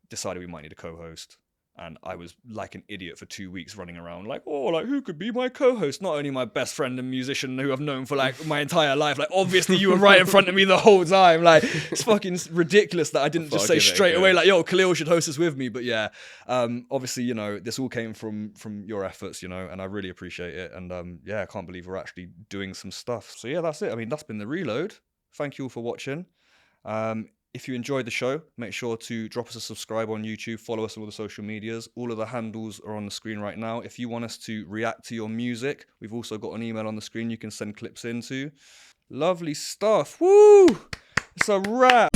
decided we might need a co-host. And I was like an idiot for 2 weeks running around like, oh, like who could be my co-host? Not only my best friend and musician who I've known for like my entire life, like obviously you were right in front of me the whole time. Like it's fucking ridiculous that I didn't just say straight away like, yo, Khalil should host this with me. But yeah, obviously, you know, this all came from your efforts, you know, and I really appreciate it. And yeah, I can't believe we're actually doing some stuff. So yeah, that's it. I mean, that's been the reload. Thank you all for watching. If you enjoyed the show, make sure to drop us a subscribe on YouTube, follow us on all the social medias. All of the handles are on the screen right now. If you want us to react to your music, we've also got an email on the screen you can send clips into. Lovely stuff. Woo! It's a wrap.